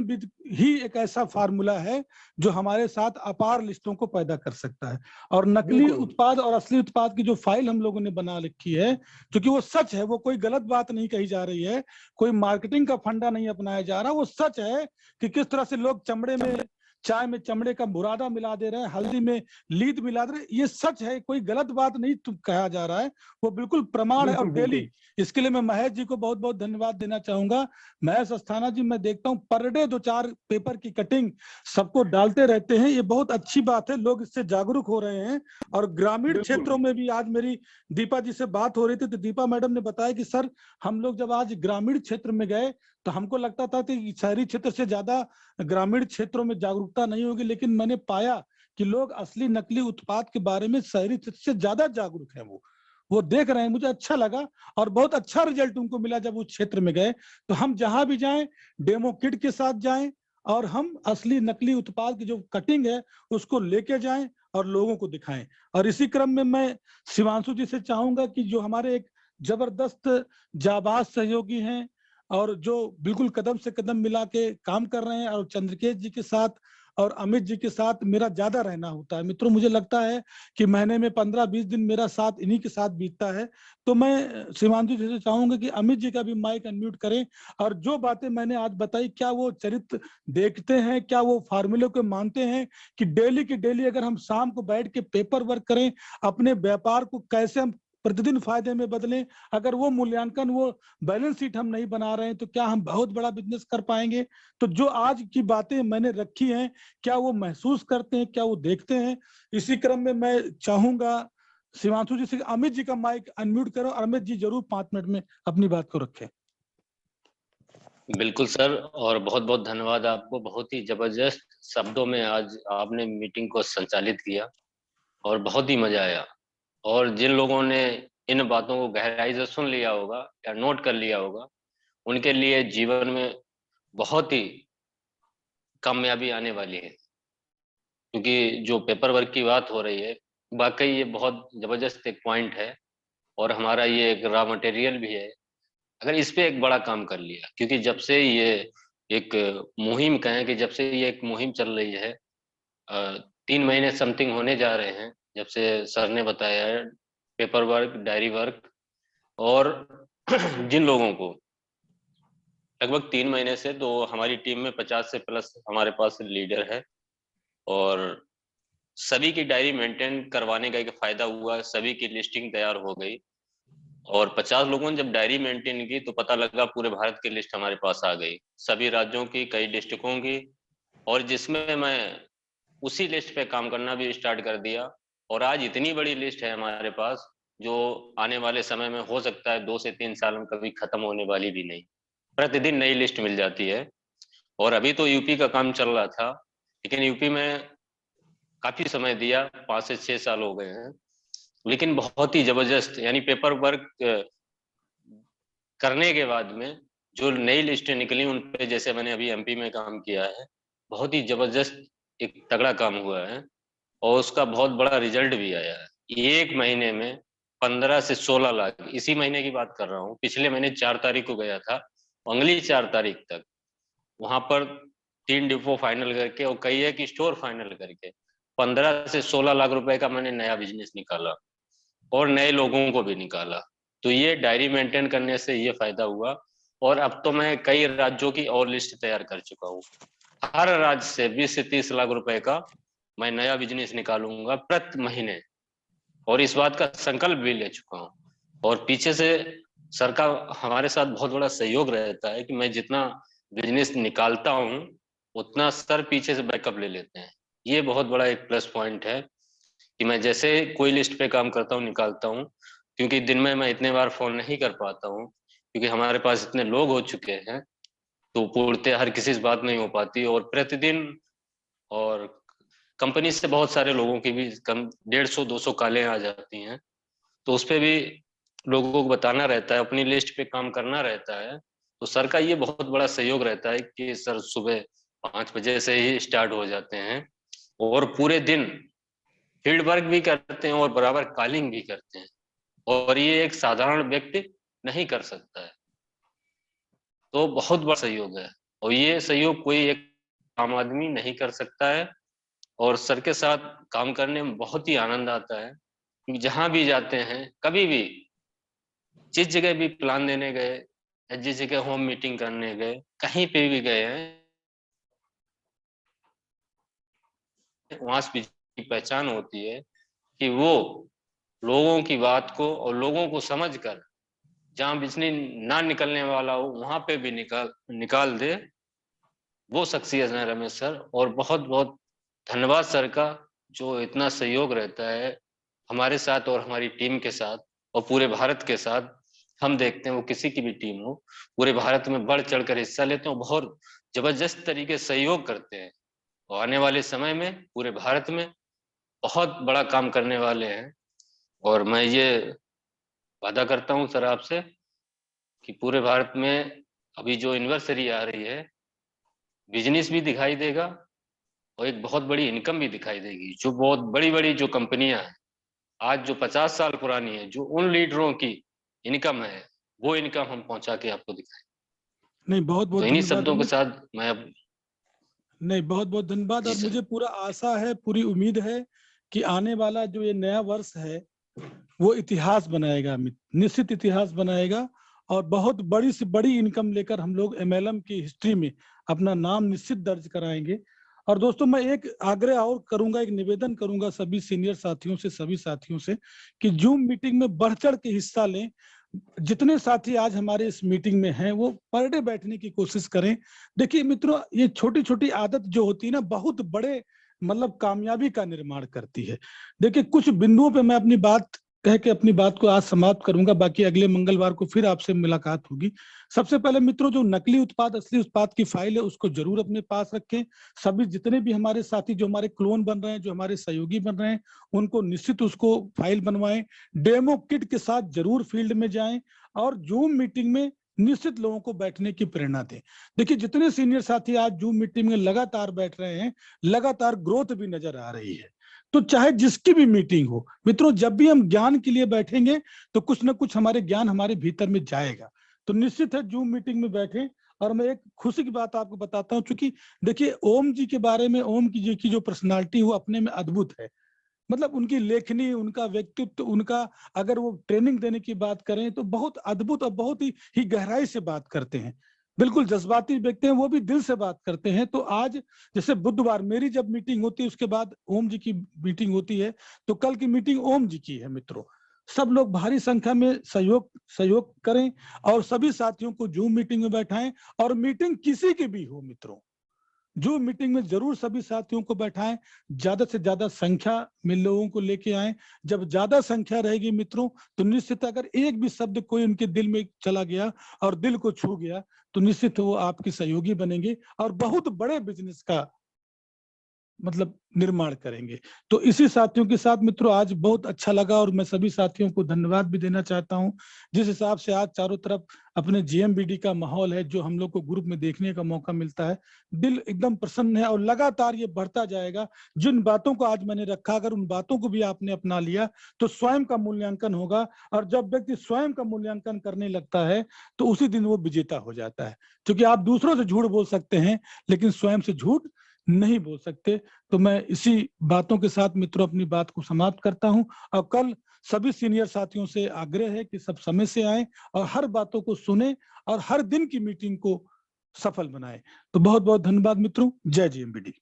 ही एक ऐसा फार्मूला है जो हमारे साथ अपार लिस्टों को पैदा कर सकता है। और नकली उत्पाद और असली उत्पाद की जो फाइल हम लोगों ने बना रखी है, क्योंकि वो सच है, वो कोई गलत बात नहीं कही जा रही है, कोई मार्केटिंग का फंडा नहीं अपनाया जा रहा, वो सच है कि किस तरह से लोग चमड़े में, चाय में चमड़े का बुरादा मिला दे रहे हैं, हल्दी में लीद मिला दे रहे हैं। ये सच है, कोई गलत बात नहीं कहा जा रहा है, वो बिल्कुल प्रमाण है। और डेली इसके लिए मैं महेश जी को बहुत बहुत धन्यवाद देना चाहूंगा। महेश अस्थाना जी, मैं देखता हूँ पर डे 2-4 पेपर की कटिंग सबको डालते रहते हैं, ये बहुत अच्छी बात है, लोग इससे जागरूक हो रहे हैं। और ग्रामीण क्षेत्रों में भी, आज मेरी दीपा जी से बात हो रही थी तो दीपा मैडम ने बताया कि सर, हम लोग जब आज ग्रामीण क्षेत्र में गए तो हमको लगता था कि शहरी क्षेत्र से ज्यादा ग्रामीण क्षेत्रों में जागरूकता नहीं होगी, लेकिन मैंने पाया कि लोग असली नकली उत्पाद के बारे में शहरी क्षेत्र से ज्यादा जागरूक हैं। वो देख रहे हैं, मुझे अच्छा लगा और बहुत अच्छा रिजल्ट उनको मिला जब उस क्षेत्र में गए। तो हम जहां भी जाएं डेमो किट के साथ जाएं और हम असली नकली उत्पाद की जो कटिंग है उसको लेके जाएं और लोगों को दिखाएं। और इसी क्रम में मैं शिवांशु जी से चाहूंगा कि जो हमारे एक जबरदस्त जाबाज सहयोगी हैं और जो बिल्कुल कदम से कदम मिला के काम कर रहे हैं, और चंद्रकेश जी के साथ और अमित जी के साथ मेरा ज्यादा रहना होता है। मित्रों, मुझे लगता है कि महीने में 15-20 दिन मेरा साथ इन्हीं के साथ बीतता है। तो मैं शिवांशु जी से चाहूंगा कि अमित जी का भी माइक अनम्यूट करें और जो बातें मैंने आज बताई, क्या वो चरित्र देखते हैं, क्या वो फार्मूले को मानते हैं कि डेली की डेली अगर हम शाम को बैठ के पेपर वर्क करें, अपने व्यापार को कैसे हम प्रतिदिन फायदे में बदलें। अगर वो मूल्यांकन, वो बैलेंस शीट हम नहीं बना रहे हैं तो क्या हम बहुत बड़ा बिजनेस कर पाएंगे। तो जो आज की बातें मैंने रखी हैं, क्या वो महसूस करते हैं, क्या वो देखते हैं। इसी क्रम में मैं चाहूंगा शिवांशु जी से अमित जी का माइक अनम्यूट करो और अमित जी जरूर 5 मिनट में अपनी बात को रखें। बिल्कुल सर, और बहुत बहुत धन्यवाद आपको। बहुत ही जबरदस्त शब्दों में आज आपने मीटिंग को संचालित किया और बहुत ही मजा आया। और जिन लोगों ने इन बातों को गहराई से सुन लिया होगा या नोट कर लिया होगा, उनके लिए जीवन में बहुत ही कामयाबी आने वाली है। क्योंकि जो पेपर वर्क की बात हो रही है, वाकई ये बहुत जबरदस्त एक पॉइंट है और हमारा ये एक रॉ मटेरियल भी है। अगर इस पे एक बड़ा काम कर लिया, क्योंकि जब से ये एक मुहिम कहें कि जब से ये एक मुहिम चल रही है, 3 महीने समथिंग होने जा रहे हैं जब से सर ने बताया है, पेपर वर्क, डायरी वर्क। और जिन लोगों को लगभग 3 महीने से, तो हमारी टीम में 50 से प्लस हमारे पास लीडर है और सभी की डायरी मेंटेन करवाने का एक फायदा हुआ, सभी की लिस्टिंग तैयार हो गई। और 50 लोगों ने जब डायरी मेंटेन की तो पता लगा पूरे भारत की लिस्ट हमारे पास आ गई, सभी राज्यों की, कई डिस्ट्रिक्टों की। और जिसमें मैं उसी लिस्ट पे काम करना भी स्टार्ट कर दिया। और आज इतनी बड़ी लिस्ट है हमारे पास जो आने वाले समय में हो सकता है 2 से 3 साल में कभी खत्म होने वाली भी नहीं। प्रतिदिन नई लिस्ट मिल जाती है। और अभी तो यूपी का काम चल रहा था, लेकिन यूपी में काफी समय दिया, 5 से 6 साल हो गए हैं। लेकिन बहुत ही जबरदस्त, यानी पेपर वर्क करने के बाद में जो नई लिस्टें निकली उन पे, जैसे मैंने अभी एमपी में काम किया है, बहुत ही जबरदस्त एक तगड़ा काम हुआ है और उसका बहुत बड़ा रिजल्ट भी आया है। एक महीने में 15 से 16 लाख, इसी महीने की बात कर रहा हूँ, पिछले महीने 4 तारीख को गया था, अगली 4 तारीख तक वहां पर 3 डिपो फाइनल करके और कई एक स्टोर फाइनल करके 15 से 16 लाख रुपए का मैंने नया बिजनेस निकाला और नए लोगों को भी निकाला। तो ये डायरी मेंटेन करने से ये फायदा हुआ। और अब तो मैं कई राज्यों की और लिस्ट तैयार कर चुका हूँ। हर राज्य से 20 से 30 लाख रुपए का मैं नया बिजनेस निकालूंगा प्रति महीने, और इस बात का संकल्प भी ले चुका हूँ। और पीछे से सर का हमारे साथ बहुत बड़ा सहयोग रहता है कि मैं जितना बिजनेस निकालता हूँ उतना सर पीछे से बैकअप ले लेते हैं। ये बहुत बड़ा एक प्लस पॉइंट है कि मैं जैसे कोई लिस्ट पे काम करता हूँ, निकालता हूँ, क्योंकि दिन में मैं इतने बार फोन नहीं कर पाता हूँ क्योंकि हमारे पास इतने लोग हो चुके हैं, तो पूर्णतः हर किसी से बात नहीं हो पाती। और प्रतिदिन और कंपनी से बहुत सारे लोगों की भी कम 150-200 कॉलें आ जाती हैं, तो उस पर भी लोगों को बताना रहता है, अपनी लिस्ट पे काम करना रहता है। तो सर का ये बहुत बड़ा सहयोग रहता है कि सर सुबह 5 बजे से ही स्टार्ट हो जाते हैं और पूरे दिन फील्ड वर्क भी करते हैं और बराबर कॉलिंग भी करते हैं, और ये एक साधारण व्यक्ति नहीं कर सकता है। तो बहुत बड़ा सहयोग है और ये सहयोग कोई एक आम आदमी नहीं कर सकता है। और सर के साथ काम करने में बहुत ही आनंद आता है, क्योंकि जहां भी जाते हैं, कभी भी जिस जगह भी प्लान देने गए या जिस जगह होम मीटिंग करने गए, कहीं पे भी गए हैं, वहां से की पहचान होती है कि वो लोगों की बात को और लोगों को समझकर जहां बिजली ना निकलने वाला हो वहां पे भी निकाल दे, वो शख्सियत है रमेश सर। और बहुत बहुत धन्यवाद सर का, जो इतना सहयोग रहता है हमारे साथ और हमारी टीम के साथ और पूरे भारत के साथ। हम देखते हैं वो किसी की भी टीम हो, पूरे भारत में बढ़ चढ़कर हिस्सा लेते हैं, बहुत जबरदस्त तरीके से सहयोग करते हैं और आने वाले समय में पूरे भारत में बहुत बड़ा काम करने वाले हैं। और मैं ये वादा करता हूं सर आपसे कि पूरे भारत में अभी जो एनिवर्सरी आ रही है, बिजनेस भी दिखाई देगा और एक बहुत बड़ी इनकम भी दिखाई देगी। जो बहुत बड़ी बड़ी जो कंपनियां हैं आज जो 50 साल पुरानी है, जो उन लीडरों की इनकम है, वो इनकम हम पहुंचा के आपको दिखाएं। नहीं, बहुत तो बहुत इन्हीं धन्यवाद शब्दों के अमित। साथ मैं अब नहीं, बहुत बहुत धन्यवाद। जी और सर। मुझे पूरा आशा है, पूरी उम्मीद है कि आने वाला जो ये नया वर्ष है वो इतिहास बनाएगा अमित, निश्चित इतिहास बनाएगा। और बहुत बड़ी से बड़ी इनकम लेकर हम लोग एमएलएम की हिस्ट्री में अपना नाम निश्चित दर्ज कराएंगे। और दोस्तों, मैं एक आग्रह और करूंगा, एक निवेदन करूंगा सभी सीनियर साथियों से, सभी साथियों से, कि जूम मीटिंग में बढ़ चढ़ के हिस्सा लें। जितने साथी आज हमारे इस मीटिंग में हैं वो पर डे बैठने की कोशिश करें। देखिए मित्रों, ये छोटी छोटी आदत जो होती है ना, बहुत बड़े मतलब कामयाबी का निर्माण करती है। देखिए, कुछ बिंदुओं पे मैं अपनी बात कह के अपनी बात को आज समाप्त करूंगा, बाकी अगले मंगलवार को फिर आपसे मुलाकात होगी। सबसे पहले मित्रों, जो नकली उत्पाद असली उत्पाद की फाइल है उसको जरूर अपने पास रखें। सभी जितने भी हमारे साथी जो हमारे क्लोन बन रहे हैं, जो हमारे सहयोगी बन रहे हैं, उनको निश्चित उसको फाइल बनवाएं। डेमो किट के साथ जरूर फील्ड में जाएं और जूम मीटिंग में निश्चित लोगों को बैठने की प्रेरणा दें। देखिए, जितने सीनियर साथी आज जूम मीटिंग में लगातार बैठ रहे हैं, लगातार ग्रोथ भी नजर आ रही है। तो चाहे जिसकी भी मीटिंग हो मित्रों, जब भी हम ज्ञान के लिए बैठेंगे तो कुछ ना कुछ हमारे ज्ञान हमारे भीतर में जाएगा। तो निश्चित है जूम मीटिंग में बैठें। और मैं एक खुशी की बात आपको बताता हूं, क्योंकि देखिए ओम जी के बारे में, ओम जी की जो पर्सनालिटी वो अपने में अद्भुत है। मतलब उनकी लेखनी, उनका व्यक्तित्व, उनका अगर वो ट्रेनिंग देने की बात करें तो बहुत अद्भुत और बहुत ही गहराई से बात करते हैं। बिल्कुल जज्बाती व्यक्ति हैं, वो भी दिल से बात करते हैं। तो आज जैसे बुधवार मेरी जब मीटिंग होती है उसके बाद ओम जी की मीटिंग होती है, तो कल की मीटिंग ओम जी की है मित्रों। सब लोग भारी संख्या में सहयोग सहयोग करें और सभी साथियों को जूम मीटिंग में बैठाएं। और मीटिंग किसी की भी हो मित्रों, जो मीटिंग में जरूर सभी साथियों को बैठाएं। ज्यादा से ज्यादा संख्या में लोगों को लेके आए। जब ज्यादा संख्या रहेगी मित्रों, तो निश्चित अगर एक भी शब्द कोई उनके दिल में चला गया और दिल को छू गया, तो निश्चित वो आपके सहयोगी बनेंगे और बहुत बड़े बिजनेस का मतलब निर्माण करेंगे। तो इसी साथियों के साथ मित्रों आज बहुत अच्छा लगा और मैं सभी साथियों को धन्यवाद भी देना चाहता हूं। जिस हिसाब से आज चारों तरफ अपने जीएमबीडी का माहौल है, जो हम लोग को ग्रुप में देखने का मौका मिलता है, दिल एकदम प्रसन्न है और लगातार ये बढ़ता जाएगा। जिन बातों को आज मैंने रखा, अगर उन बातों को भी आपने अपना लिया तो स्वयं का मूल्यांकन होगा। और जब व्यक्ति स्वयं का मूल्यांकन करने लगता है तो उसी दिन वो विजेता हो जाता है। क्योंकि आप दूसरों से झूठ बोल सकते हैं लेकिन स्वयं से झूठ नहीं बोल सकते। तो मैं इसी बातों के साथ मित्रों अपनी बात को समाप्त करता हूं। और कल सभी सीनियर साथियों से आग्रह है कि सब समय से आए और हर बातों को सुने और हर दिन की मीटिंग को सफल बनाएं। तो बहुत बहुत धन्यवाद मित्रों। जय जीएमबीडी।